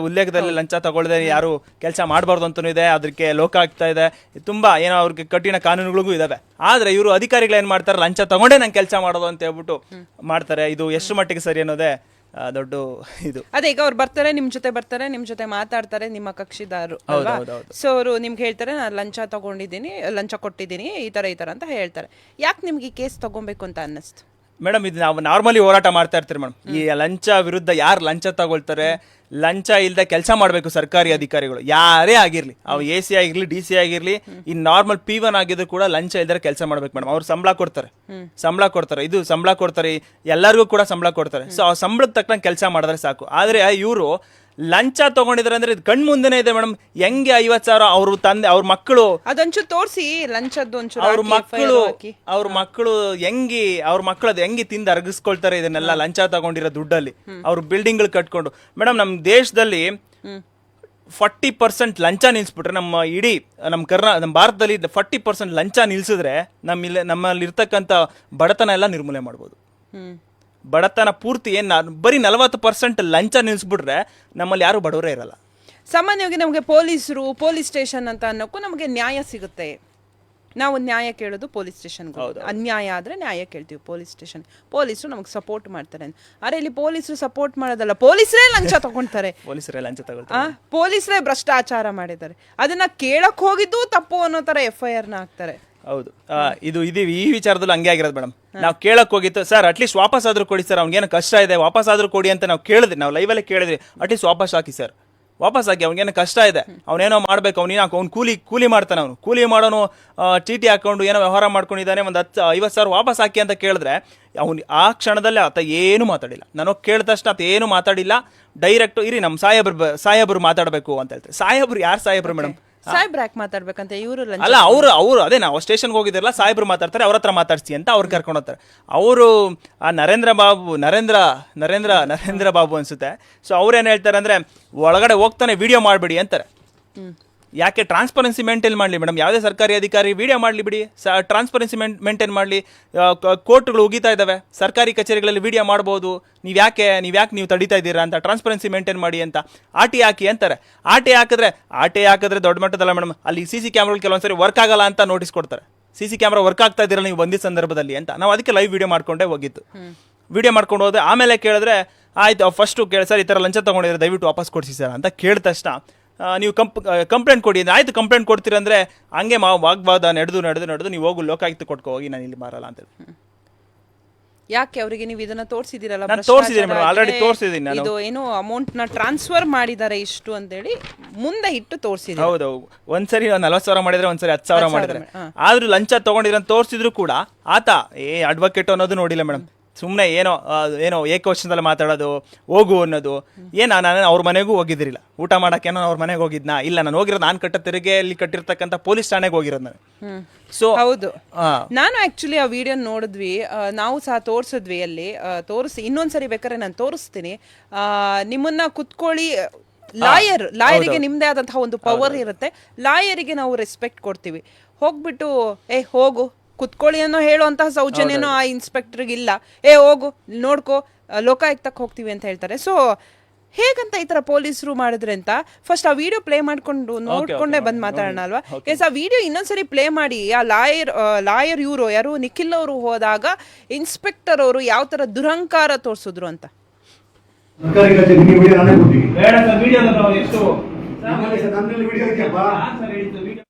ಉಲ್ಲೇಖದಲ್ಲಿ ಲಂಚ ತಗೊಳ್ಳದೆ ಯಾರು ಕೆಲಸ ಮಾಡಬಾರ್ದು ಅಂತಲೂ ಇದೆ. ಅದಕ್ಕೆ ಲೋಕ ಆಗ್ತಾ ಇದೆ, ತುಂಬಾ ಏನೋ ಅವ್ರಿಗೆ ಕಠಿಣ ಕಾನೂನುಗಳಿಗೂ ಇದಾವೆ. ಆದ್ರೆ ಇವರು ಅಧಿಕಾರಿಗಳು ಏನ್ ಮಾಡ್ತಾರೆ, ಲಂಚ ತಗೊಂಡೇ ನಂಗೆ ಕೆಲಸ ಮಾಡೋದು ಅಂತ ಹೇಳ್ಬಿಟ್ಟು ಮಾಡ್ತಾರೆ. ಇದು ಎಷ್ಟು ಮಟ್ಟಿಗೆ ಸರಿ ಅನ್ನೋದೇ ದೊಡ್ಡ ಇದು. ಅದೇ ಈಗ ಅವ್ರು ಬರ್ತಾರೆ, ನಿಮ್ ಜೊತೆ ಮಾತಾಡ್ತಾರೆ, ನಿಮ್ಮ ಕಕ್ಷಿದಾರರು ಅಲ್ವಾ? ಸೊ ಅವರು ನಿಮ್ಗೆ ಹೇಳ್ತಾರೆ ನಾನು ಲಂಚ ಕೊಟ್ಟಿದ್ದೀನಿ ಈ ತರ ಅಂತ ಹೇಳ್ತಾರೆ. ಯಾಕೆ ನಿಮ್ಗೆ ಈ ಕೇಸ್ ತಗೊಬೇಕು ಅಂತ ಅನ್ನಿಸ್ತು ಮೇಡಮ್? ಇದು ನಾವು ನಾರ್ಮಲಿ ಹೋರಾಟ ಮಾಡ್ತಾ ಇರ್ತೀರಿ ಮೇಡಮ್. ಈ ಲಂಚ ವಿರುದ್ಧ ಯಾರು ಲಂಚ ತಗೊಳ್ತಾರೆ, ಲಂಚ ಇಲ್ಲದೆ ಕೆಲಸ ಮಾಡಬೇಕು ಸರ್ಕಾರಿ ಅಧಿಕಾರಿಗಳು ಯಾರೇ ಆಗಿರ್ಲಿ, ಅವು AC ಆಗಿರ್ಲಿ, DC ಆಗಿರ್ಲಿ, ಈ ನಾರ್ಮಲ್ P1 ಆಗಿದ್ರು ಕೂಡ ಲಂಚ ಇಲ್ದರೆ ಕೆಲಸ ಮಾಡ್ಬೇಕು ಮೇಡಮ್. ಅವ್ರು ಸಂಬಳ ಕೊಡ್ತಾರೆ, ಇದು ಸಂಬಳ ಕೊಡ್ತಾರೆ, ಎಲ್ಲರಿಗೂ ಕೂಡ ಸಂಬಳ ಕೊಡ್ತಾರೆ. ಸೊ ಆ ಸಂಬಳಕ್ಕೆ ತಕ್ಕಂಗೆ ಕೆಲಸ ಮಾಡಿದ್ರೆ ಸಾಕು. ಆದ್ರೆ ಇವರು ಲಂಚ ತಗೊಂಡಿದ್ದಾರೆ ಅಂದ್ರೆ ಇದು ಕಣ್ ಮುಂದೆನೇ ಇದೆ ಮೇಡಮ್. ಹೆಂಗೆ 50,000 ಅವ್ರ ಮಕ್ಕಳು ಅದೊಂಚೂರು ತೋರಿಸಿ, ಲಂಚದ್ದು ಒಂಚೂರು ಅವ್ರ ಮಕ್ಕಳು ಅದು ಹೆಂಗೆ ತಿಂದು ಅರಗಿಸ್ಕೊಳ್ತಾರೆ ಇದನ್ನೆಲ್ಲ ಲಂಚ ತಗೊಂಡಿರೋ ದುಡ್ಡಲ್ಲಿ. ಅವ್ರು ಬಿಲ್ಡಿಂಗ್ ಕಟ್ಕೊಂಡು ಮೇಡಮ್, ನಮ್ಮ ದೇಶದಲ್ಲಿ 40% ಲಂಚ ನಿಲ್ಸ್ಬಿಟ್ರೆ, ನಮ್ಮ ಭಾರತದಲ್ಲಿ 40% ಲಂಚ ನಿಲ್ಸಿದ್ರೆ ನಮ್ಮಲ್ಲಿ ಇರ್ತಕ್ಕಂಥ ಬಡತನ ಎಲ್ಲ ನಿರ್ಮೂಲನೆ ಮಾಡ್ಬೋದು. ಬಡತನ ಪೂರ್ತಿ ಬರೀ 40% ಲಂಚ ನಿಲ್ಸ್ಬಿಟ್ರೆ ನಮ್ಮಲ್ಲಿ ಯಾರು ಬಡವರೇ ಇರಲ್ಲ. ಸಾಮಾನ್ಯವಾಗಿ ನಮಗೆ ಪೊಲೀಸ್ ಸ್ಟೇಷನ್ ಅಂತ ಅನ್ನೋಕ್ಕೂ ನಮಗೆ ನ್ಯಾಯ ಸಿಗುತ್ತೆ. ನಾವು ನ್ಯಾಯ ಕೇಳೋದು ಪೊಲೀಸ್ ಸ್ಟೇಷನ್, ಅನ್ಯಾಯ ಆದ್ರೆ ನ್ಯಾಯ ಕೇಳ್ತೀವಿ ಪೊಲೀಸ್ ಸ್ಟೇಷನ್. ಪೊಲೀಸರು ನಮಗೆ ಸಪೋರ್ಟ್ ಮಾಡ್ತಾರೆ. ಅರೆ ಇಲ್ಲಿ ಪೊಲೀಸರು ಸಪೋರ್ಟ್ ಮಾಡೋದಲ್ಲ, ಪೊಲೀಸರೇ ಲಂಚ ತಗೊಂತಾರೆ, ಪೊಲೀಸರೇ ಭ್ರಷ್ಟಾಚಾರ ಮಾಡಿದ್ದಾರೆ. ಅದನ್ನ ಕೇಳಕ್ ಹೋಗಿದ್ದು ತಪ್ಪು ಅನ್ನೋ ತರ FIR ಹಾಕ್ತಾರೆ. ಹೌದು, ಈ ವಿಚಾರದಲ್ಲಿ ಹಂಗೆ ಆಗಿರೋದು ಮೇಡಮ್. ನಾವು ಕೇಳಕ್ ಹೋಗಿತ್ತು, ಸರ್ ಅಟ್ಲೀಸ್ಟ್ ವಾಪಸ್ ಆದ್ರೂ ಕೊಡಿ ಸರ್, ಅವ್ನಿಗೇನು ಕಷ್ಟ ಇದೆ ವಾಪಸ್ ಆದ್ರೂ ಕೊಡಿ ಅಂತ ನಾವು ಕೇಳಿದ್ವಿ. ನಾವು ಲೈವಲ್ಲೇ ಕೇಳಿದ್ವಿ, ಅಟ್ಲೀಸ್ಟ್ ವಾಪಸ್ ಹಾಕಿ ಸರ್, ವಾಪಸ್ ಹಾಕಿ, ಅವ್ನಿಗೇನು ಕಷ್ಟ ಇದೆ, ಅವನೇನೋ ಮಾಡ್ಬೇಕು, ಅವ್ನು ಕೂಲಿ ಮಾಡ್ತಾನೆ, ಅವನು ಕೂಲಿ ಮಾಡೋನು ಚೀಟಿ ಹಾಕೊಂಡು ಏನೋ ವ್ಯವಹಾರ ಮಾಡ್ಕೊಂಡಿದ್ದಾನೆ, ಒಂದು 50,000 ವಾಪಸ್ ಹಾಕಿ ಅಂತ ಕೇಳಿದ್ರೆ ಅವ್ನು ಆ ಕ್ಷಣದಲ್ಲಿ ಆತ ಏನು ಮಾತಾಡಿಲ್ಲ. ನಾನು ಕೇಳಿದ ತಕ್ಷಣ ಆತ ಏನು ಮಾತಾಡಿಲ್ಲ, ಡೈರೆಕ್ಟ್ ಇರಿ ನಮ್ಮ ಸಾಹೇಬ್ರು ಮಾತಾಡಬೇಕು ಅಂತ ಹೇಳ್ತಾರೆ. ಸಾಹೇಬ್ರು ಯಾರು ಸಾಹೇಬ್ರು ಮೇಡಮ್? ಸಾಹೇಬ್ರು ಯಾಕೆ ಮಾತಾಡ್ಬೇಕಂತ ಇವರು ಅಲ್ಲ, ಅವರು ಅದೇ ನಾವು ಸ್ಟೇಷನ್ಗೆ ಹೋಗಿದ್ರಲ್ಲ, ಸಾಹೇಬ್ರು ಮಾತಾಡ್ತಾರೆ, ಅವ್ರ ಹತ್ರ ಮಾತಾಡ್ಸಿ ಅಂತ ಅವ್ರು ಕರ್ಕೊಂಡು ಹೋಗ್ತಾರೆ. ಅವರು ಆ ನರೇಂದ್ರ ಬಾಬು ಅನ್ಸುತ್ತೆ. ಸೊ ಅವ್ರೇನು ಹೇಳ್ತಾರೆ ಅಂದ್ರೆ, ಒಳಗಡೆ ಹೋಗ್ತಾನೆ ವಿಡಿಯೋ ಮಾಡ್ಬಿಡಿ ಅಂತಾರೆ. ಯಾಕೆ? ಟ್ರಾನ್ಸ್ಪರೆನ್ಸಿ ಮೇಂಟೈನ್ ಮಾಡಲಿ ಮೇಡಮ್. ಯಾವುದೇ ಸರ್ಕಾರಿ ಅಧಿಕಾರಿ ವಿಡಿಯೋ ಮಾಡಲಿ ಬಿಡಿ, ಟ್ರಾನ್ಸ್ಪರೆನ್ಸಿ ಮೇಂಟೈನ್ ಮಾಡಲಿ. ಕೋರ್ಟ್ಗಳು ಉಗಿತಾ ಇದ್ದಾವೆ, ಸರ್ಕಾರಿ ಕಚೇರಿಗಳಲ್ಲಿ ವಿಡಿಯೋ ಮಾಡ್ಬೋದು. ನೀವು ತಡೀತಾ ಇದ್ದೀರಾ ಅಂತ ಟ್ರಾನ್ಸ್ಪರೆನ್ಸಿ ಮೇಂಟೈನ್ ಮಾಡಿ ಅಂತ RT ಹಾಕಿ ಅಂತಾರೆ. RT ಹಾಕಿದ್ರೆ ದೊಡ್ಡ ಮಟ್ಟದಲ್ಲ ಮೇಡಮ್. ಅಲ್ಲಿ CC ಕ್ಯಾಮ್ರಾಗಳು ಕೆಲವೊಂದ್ಸರಿ ವರ್ಕ್ ಆಗಲ್ಲ ಅಂತ ನೋಟಿಸ್ ಕೊಡ್ತಾರೆ. CC ಕ್ಯಾಮ್ರಾ ವರ್ಕ್ ಆಗ್ತಾ ಇದ್ದೀರಾ ನೀವು ಬಂದಿದ್ದ ಸಂದರ್ಭದಲ್ಲಿ ಅಂತ. ನಾವು ಅದಕ್ಕೆ ಲೈವ್ ವಿಡಿಯೋ ಮಾಡ್ಕೊಂಡೇ ಹೋಗಿದ್ದು. ವಿಡಿಯೋ ಮಾಡ್ಕೊಂಡು ಹೋದ್ರೆ ಆಮೇಲೆ ಕೇಳಿದ್ರೆ, ಆಯ್ತು ಫಸ್ಟು ಕೇಳಿ ಸರ್, ಈ ಥರ ಲಂಚ ತೊಗೊಂಡಿದ್ರೆ ದಯವಿಟ್ಟು ವಾಪಸ್ ಕೊಡಿಸಿ ಸರ್ ಅಂತ ಕೇಳಿದ ತಕ್ಷಣ, ನೀವು ಕಂಪ್ಲೇಂಟ್ ಕೊಡಿ. ಆಯ್ತು ಕಂಪ್ಲೇಂಟ್ ಕೊಡ್ತೀರಂದ್ರೆ ಹಂಗೆ ವಾಗ್ವಾದ ನಡೆದು ನೀವು ಹೋಗು ಲೋಕಾಯುಕ್ತ ಕೊಟ್ಕೋ ಹೋಗಿ, ನಾನು ಇಲ್ಲಿ ಮಾರಲ್ಲ ಅಂತ ಹೇಳಿ. ಯಾಕೆ ಅವರಿಗೆ ನೀವು ಇದನ್ನ ತೋರಿಸಿದಿರಲ್ಲ? ನಾನು ತೋರಿಸಿದ್ದೀನಿ ಮೇಡಮ್, ಆಲ್ರೆಡಿ ತೋರಿಸಿದ್ದೀನಿ ನಾನು. ಇದು ಏನೋ ಅಮೌಂಟ್ ನ ಟ್ರಾನ್ಸ್ಫರ್ ಮಾಡಿದ್ದಾರೆ ಇಷ್ಟು ಅಂತೇಳಿ ಮುಂದೆ ಇಟ್ಟು ತೋರಿಸಿದ್ರು. ಹೌದು, ಒಂದ್ಸರಿ 40,000 ಮಾಡಿದ್ರೆ ಒಂದ್ಸರಿ 10,000 ಮಾಡಿದ್ರೆ, ಆದ್ರೂ ಲಂಚ ತಗೊಂಡಿದ್ರೆ ತೋರಿಸಿದ್ರು ಕೂಡ ಆತ ಅಡ್ವೊಕೇಟ್ ಅನ್ನೋದು ನೋಡಿಲ್ಲ ಮೇಡಮ್. ಸುಮ್ಮನೆ ಏನೋ ಏಕವಚನದಲ್ಲಿ ಮಾತಾಡೋದು, ಹೋಗು ಅನ್ನೋದು. ನಾನು ಅವ್ರ ಮನೆಗೂ ಹೋಗಿದ್ದಿರಲಿಲ್ಲ, ಊಟ ಮಾಡಕ್ಕೆ ಅವ್ರ ಮನೆಗೆ ಹೋಗಿದ್ನಾ? ಇಲ್ಲ, ನಾನು ಹೋಗಿರೋದು ನಾನು ಕಟ್ಟ ತೆರಿಗೆಯಲ್ಲಿ ಕಟ್ಟಿರ್ತಕ್ಕಂಥ ಪೊಲೀಸ್ ಠಾಣೆಗೆ ಹೋಗಿರೋದು ನಾನು. ಸೊ ಹೌದು, ನಾನು ಆಕ್ಚುಲಿ ಆ ವಿಡಿಯೋ ನೋಡಿದ್ವಿ, ನಾವು ಸಹ ತೋರಿಸಿದ್ವಿ. ಅಲ್ಲಿ ತೋರಿಸಿ ಇನ್ನೊಂದ್ಸರಿ ಬೇಕಾದ್ರೆ ನಾನು ತೋರಿಸ್ತೀನಿ. ನಿಮ್ಮನ್ನ ಕುತ್ಕೊಳ್ಳಿ, ಲಾಯರಿಗೆ ನಿಮ್ದೇ ಆದಂತಹ ಒಂದು ಪವರ್ ಇರುತ್ತೆ. ಲಾಯರಿಗೆ ನಾವು ರೆಸ್ಪೆಕ್ಟ್ ಕೊಡ್ತೀವಿ. ಹೋಗ್ಬಿಟ್ಟು ಹೋಗು ಕುತ್ಕೊಳ್ಳಿ ಅನ್ನೋ ಹೇಳುವಂತಹ ಸೌಜನ್ಯನೂ ಆ ಇನ್ಸ್ಪೆಕ್ಟರ್ಗೆ ಇಲ್ಲ. ಹೋಗು ನೋಡ್ಕೋ, ಲೋಕಾಯುಕ್ತಕ್ಕೆ ಹೋಗ್ತೀವಿ ಅಂತ ಹೇಳ್ತಾರೆ. ಸೊ ಹೇಗಂತ ಈ ತರ ಪೊಲೀಸರು ಮಾಡಿದ್ರೆ ಅಂತ ಫಸ್ಟ್ ಆ ವಿಡಿಯೋ ಪ್ಲೇ ಮಾಡ್ಕೊಂಡು ನೋಡ್ಕೊಂಡೇ ಬಂದ್ ಮಾತಾಡೋಣ ಅಲ್ವಾ. ಎಸ್, ಆ ವಿಡಿಯೋ ಇನ್ನೊಂದ್ಸರಿ ಪ್ಲೇ ಮಾಡಿ. ಆ ಲಾಯರ್ ಇವರು ಯಾರು ನಿಖಿಲ್ ಅವರು ಹೋದಾಗ ಇನ್ಸ್ಪೆಕ್ಟರ್ ಅವರು ಯಾವ ತರ ದುರಹಂಕಾರ ತೋರಿಸಿದ್ರು ಅಂತ. ಸರ್ಕಾರಿ ಕಚೇರಿ ನೀವು ವಿಡಿಯೋ ನಾನೇ ಕೊಡ್ತೀನಿ. ಬೇಡ ಸರ್, ವಿಡಿಯೋ ಎಷ್ಟು ನನ್ನಲ್ಲಿ ವಿಡಿಯೋ ಇದೆಯಪ್ಪ, ಸರ್ ಹೇಳಿದ್ದು ವಿಡಿಯೋ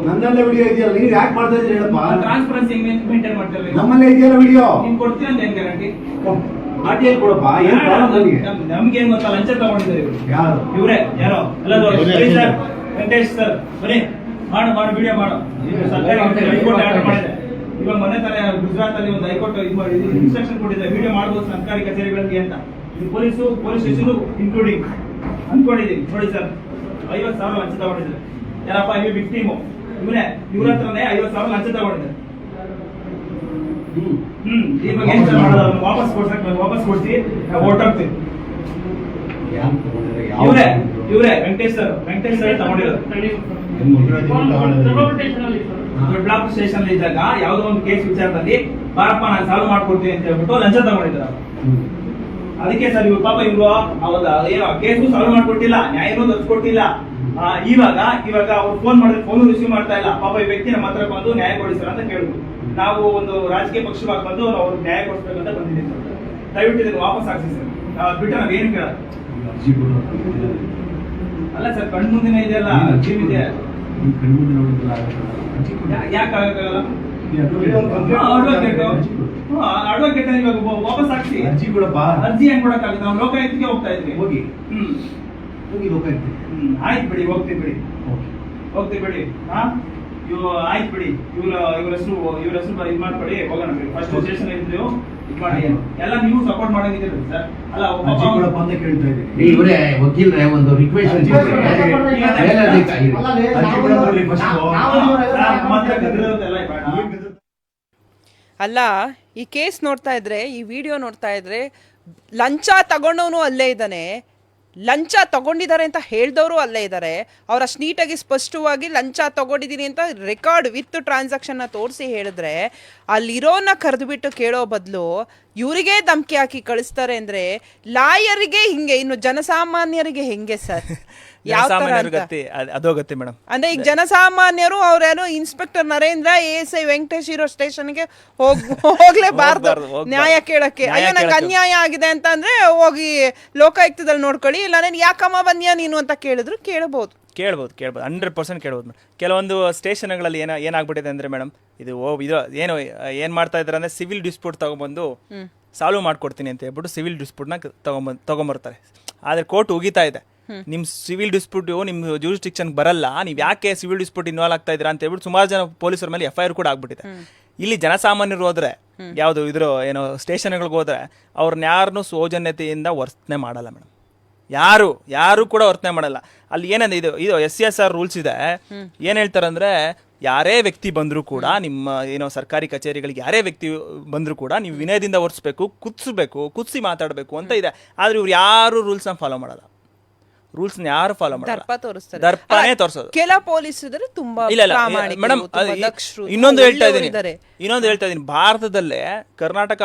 ನನ್ನಲ್ಲೇ ವಿಡಿಯೋ ಇದೆಯಲ್ಲ, ನೀವು ಯಾಕೆ ಮಾಡ್ತಾ ಇದ್ದೀರಿ ಹೇಳಪ್ಪ. ಟ್ರಾನ್ಸ್ಪರೆನ್ಸಿ ಮೇಂಟೈನ್ ಮಾಡ್ತಾರೆ. ನಮ್ಮಲ್ಲೇ ಇದೆಯಲ್ಲ ವಿಡಿಯೋ, ನೀನ್ ಕೊಡ್ತೀನಿ ಅಂತ ಏನ್ ಗ್ಯಾರಂಟಿ? ಆರ್ಟಿಎಲ್ ಕೊಡಪ್ಪ. ಏನ್ ಪ್ರಾಬ್ಲಮ್ ನನಗೆ? ನಮ್ಗೆ ಏನ್ ಗೊತ್ತಾ, ಲಂಚ ತಗೊಂಡಿದ್ದಾರೆ ಇವ್ರು. ಯಾರು ಇವ್ರೆ ಯಾರೋ ಎಲ್ಲರೂ ಬರೀ ಸರ್, ವೆಂಕಟೇಶ್ ಸರ್ ಬರೀ ಮಾಡು ವಿಡಿಯೋ ಮಾಡು. ಸರ್ಕಾರಿ ಹೈಕೋರ್ಟ್ ಆರ್ಡರ್ ಮಾಡಿದೆ. ಇವಾಗ ಮೊನ್ನೆ ತರ ಗುಜರಾತ್ ಅಲ್ಲಿ ಒಂದು ಹೈಕೋರ್ಟ್ ಇನ್ಸ್ಟ್ರಕ್ಷನ್ ಕೊಟ್ಟಿದೆ, ವಿಡಿಯೋ ಮಾಡಬಹುದು ಸರ್ಕಾರಿ ಕಚೇರಿಗಳಿಗೆ ಅಂತ. ಪೊಲೀಸ್ ಸ್ಟೇಷನ್ ಇನ್ಕ್ಲೂಡಿಂಗ್ ಅನ್ಕೊಂಡಿದೀನಿ. ನೋಡಿ ಸರ್, 50,000 ಲಂಚ ತಗೊಂಡಿದ್ದಾರೆ. ಯಾರಪ್ಪ ಇವ್ ವಿಕ್ಟಿಮು ಇವ್ರ ಹತ್ರನೇ 50,000 ಲಂಚ ತಗೊಂಡಿದ್ದಾರೆ. ಇವಾಗ ಏನ್ ಸರ್ ಮಾಡೋದು? ಅವ್ನು ವಾಪಸ್ ಕೊಡ್ಸಿ ಹೊರಟೋಗ್ತೀವಿ. ಇವ್ರೆ ವೆಂಕಟೇಶ್ ಸರ್ ತಗೊಂಡಿರೋದು. ದೊಡ್ಡಬಳ್ಳಾಪುರ ಸ್ಟೇಷನ್ ಇದ್ದಾಗ ಯಾವ್ದೋ ಒಂದು ಕೇಸ್ ವಿಚಾರದಲ್ಲಿ ಬಾರಪ್ಪ ನಾನು ಸಾಲ್ವ್ ಮಾಡ್ಕೊಡ್ತೀನಿ ಅಂತ ಹೇಳ್ಬಿಟ್ಟು ಲಂಚ ತಗೊಂಡಿದ್ದಾರೆ. ಅದಕ್ಕೆ ಸರ್ ಇವ್ರು ಪಾಪ ಏನೋ ಕೇಸು ಸಾಲ್ವ್ ಮಾಡ್ಕೊಟ್ಟಿಲ್ಲ, ನ್ಯಾಯನೂ ಕೊಟ್ಟಿಲ್ಲ. ಇವಾಗ ಅವ್ರು ಫೋನ್ ಮಾಡಿದ್ರೆ ಫೋನ್ ರಿಸೀವ್ ಮಾಡ್ತಾ ಇಲ್ಲ. ಪಾಪ ಈ ವ್ಯಕ್ತಿ ನಮ್ಮ ಹತ್ರ ಬಂದು ನ್ಯಾಯ ಕೊಡಿಸ್ತಾರ ಅಂತ ಕೇಳಿದ್ರು. ನಾವು ಒಂದು ರಾಜಕೀಯ ಪಕ್ಷವಾಗಿ ಬಂದು ಅವ್ರು ನ್ಯಾಯ ಕೊಡಿಸ್ಬೇಕಂತ ಬಂದಿದ್ದೀವಿ ಸರ್. ದಯವಿಟ್ಟು ಇದನ್ನು ವಾಪಸ್ ಹಾಕ್ಸಿ ಸರ್, ಬಿಟ್ಟು ನಾವ್ ಏನು ಕೇಳೋದು ಅಲ್ಲ ಸರ್. ಕಣ್ಣು ಮುಂದಿನ ಇದೆಯಲ್ಲ, ಜೀವ್ ಇದೆ, ಯಾಕೆ ಆಗಕ್ಕಾಗಲ್ಲ? ಅಡ್ವೊಕೇಟ್ ಇವಾಗ ವಾಪಸ್ ಹಾಕ್ಸಿ. ಅರ್ಜಿ ಕೊಡಪ್ಪ. ಅರ್ಜಿ ಹೆಂಗ್ ಕೊಡಕ್ಕಾಗುತ್ತೆ? ನಾವು ಲೋಕಾಯುಕ್ತಕ್ಕೆ ಹೋಗ್ತಾ ಇದ್ವಿ. ಹೋಗಿ ಲೋಕಾಯುಕ್ತ. ಆಯ್ತು ಬಿಡಿ, ಹೋಗ್ತೀವಿ ಬಿಡಿ. ಆಯ್ತು ಬಿಡಿ. ಇವ್ರ ಹೆಸರು ಇದ್ ಮಾಡ್ಕೊಳ್ಳಿ, ಹೋಗೋಣ ಬಿಡಿ. ಫಸ್ಟ್ ಸ್ಟೇಷನ್ ಇದ್ರು ಇದ್ ಮಾಡಿ ಎಲ್ಲ ನೀವು ಸಪೋರ್ಟ್ ಮಾಡಂಗಿದ್ದೀರಿ ಸರ್. ಅಲ್ಲ ಅರ್ಜಿ ಕೊಡಪ್ಪ ಅಂತ ಕೇಳ್ತಾ ಇದ್ದೀನಿ. ಇವರೇ ವಕೀಲರೇ ಒಂದು ರಿಕ್ವೆಸ್ಟ್ ಅಲ್ಲ, ಈ ಕೇಸ್ ನೋಡ್ತಾ ಇದ್ರೆ, ಈ ವಿಡಿಯೋ ನೋಡ್ತಾ ಇದ್ರೆ, ಲಂಚ ತಗೊಂಡವನು ಅಲ್ಲೇ ಇದ್ದಾನೆ, ಲಂಚ ತಗೊಂಡಿದ್ದಾರೆ ಅಂತ ಹೇಳ್ದವರು ಅಲ್ಲೇ ಇದ್ದಾರೆ. ಅವ್ರು ಅಷ್ಟು ನೀಟಾಗಿ ಸ್ಪಷ್ಟವಾಗಿ ಲಂಚ ತಗೊಂಡಿದ್ದೀನಿ ಅಂತ ರೆಕಾರ್ಡ್ ವಿತ್ ಟ್ರಾನ್ಸಾಕ್ಷನ್ನ ತೋರಿಸಿ ಹೇಳಿದ್ರೆ, ಅಲ್ಲಿರೋನ್ನ ಕರೆದುಬಿಟ್ಟು ಕೇಳೋ ಬದಲು ಇವರಿಗೆ ಧಮಕಿ ಹಾಕಿ ಕಳಿಸ್ತಾರೆ ಅಂದ್ರೆ ಲಾಯರಿಗೆ ಹಿಂಗೆ, ಇನ್ನು ಜನಸಾಮಾನ್ಯರಿಗೆ ಹೆಂಗೆ ಸರ್? ಯಾವ ಅದೋಗತ್ತೆ ಮೇಡಮ್. ಅಂದ್ರೆ ಈಗ ಜನಸಾಮಾನ್ಯರು ಅವ್ರೇನೋ ಇನ್ಸ್ಪೆಕ್ಟರ್ ನರೇಂದ್ರ ASI ವೆಂಕಟೇಶ್ ಇರೋ ಸ್ಟೇಷನ್ಗೆ ಹೋಗ್ಲೇಬಾರ್ದು ನ್ಯಾಯ ಕೇಳಕ್ಕೆ. ಅಯ್ಯೋ ನಂಗೆ ಅನ್ಯಾಯ ಆಗಿದೆ ಅಂತ ಅಂದ್ರೆ ಹೋಗಿ ಲೋಕಾಯುಕ್ತದಲ್ಲಿ ನೋಡ್ಕೊಳ್ಳಿ, ಇಲ್ಲ ನಾನು ಯಾಕಮ್ಮ ಬಂದ್ಯಾ ನೀನು ಅಂತ ಕೇಳಿದ್ರು ಕೇಳಬಹುದು 100% ಕೇಳ್ಬೋದು. ಕೆಲವೊಂದು ಸ್ಟೇಷನ್ಗಳಲ್ಲಿ ಏನಾಗ್ಬಿಟ್ಟಿದೆ ಅಂದ್ರೆ ಮೇಡಮ್, ಇದು ಏನು ಮಾಡ್ತಾ ಇದ್ದಾರೆ ಅಂದ್ರೆ ಸಿವಿಲ್ ಡಿಸ್ಪ್ಯೂಟ್ ತಗೊಂಡ್ಬಂದು ಸಾಲ್ವ್ ಮಾಡ್ಕೊಡ್ತೀನಿ ಅಂತ ಹೇಳ್ಬಿಟ್ಟು ಸಿವಿಲ್ ಡಿಸ್ಪ್ಯೂಟ್ನ ತಗೊಂಬರ್ತಾರೆ. ಆದ್ರೆ ಕೋರ್ಟ್ ಉಗಿತಾ ಇದೆ, ನಿಮ್ ಸಿವಿಲ್ ಡಿಸ್ಪ್ಯೂಟ್ ನಿಮ್ ಜೂರಿಸ್ಡಿಕ್ಷನ್ ಬರಲ್ಲ, ನೀವ್ ಯಾಕೆ ಸಿವಿಲ್ ಡಿಸ್ಪ್ಯೂಟ್ ಇನ್ವಾಲ್ವ್ ಆಗ್ತಾ ಇದ್ದೀರಾ ಅಂತ ಹೇಳ್ಬಿಟ್ಟು ಸುಮಾರು ಜನ ಪೊಲೀಸರ ಮೇಲೆ FIR ಕೂಡ ಆಗ್ಬಿಟ್ಟಿದೆ. ಇಲ್ಲಿ ಜನಸಾಮಾನ್ಯರು ಹೋದ್ರೆ ಯಾವ್ದು ಸ್ಟೇಷನ್ಗಳಿಗೆ ಹೋದ್ರೆ ಅವ್ರನ್ನ ಯಾರನ್ನೂ ಸೌಜನ್ಯತೆಯಿಂದ ವರ್ತನೆ ಮಾಡಲ್ಲ ಮೇಡಮ್. ಯಾರು ಕೂಡ ವರ್ತನೆ ಮಾಡಲ್ಲ. ಅಲ್ಲಿ ಏನಂದ್ರೆ ಇದು SCSR ರೂಲ್ಸ್ ಇದೆ. ಏನ್ ಹೇಳ್ತಾರೆ ಅಂದ್ರೆ, ಯಾರೇ ವ್ಯಕ್ತಿ ಬಂದ್ರು ಕೂಡ ನಿಮ್ಮ ಸರ್ಕಾರಿ ಕಚೇರಿಗಳಿಗೆ ಯಾರೇ ವ್ಯಕ್ತಿ ಬಂದ್ರು ಕೂಡ ನೀವು ವಿನಯದಿಂದ ವರ್ತಿಸ್ಬೇಕು, ಕುದಿಸಿ ಮಾತಾಡಬೇಕು ಅಂತ ಇದೆ. ಆದ್ರೆ ಇವ್ರು ಯಾರು ರೂಲ್ಸ್ ನ ಫಾಲೋ ಮಾಡಲ್ಲ. ರೂಲ್ಸ್ ಯಾರು ಫಾಲೋ ಮಾಡಲ್ಲ, ದರ್ಪನೇ ತೋರಿಸೋದು. ಕೆಲ ಪೊಲೀಸರು ತುಂಬಾ ಮೇಡಮ್, ಇನ್ನೊಂದು ಹೇಳ್ತಾ ಇದೀನಿ, ಭಾರತದಲ್ಲೇ ಕರ್ನಾಟಕ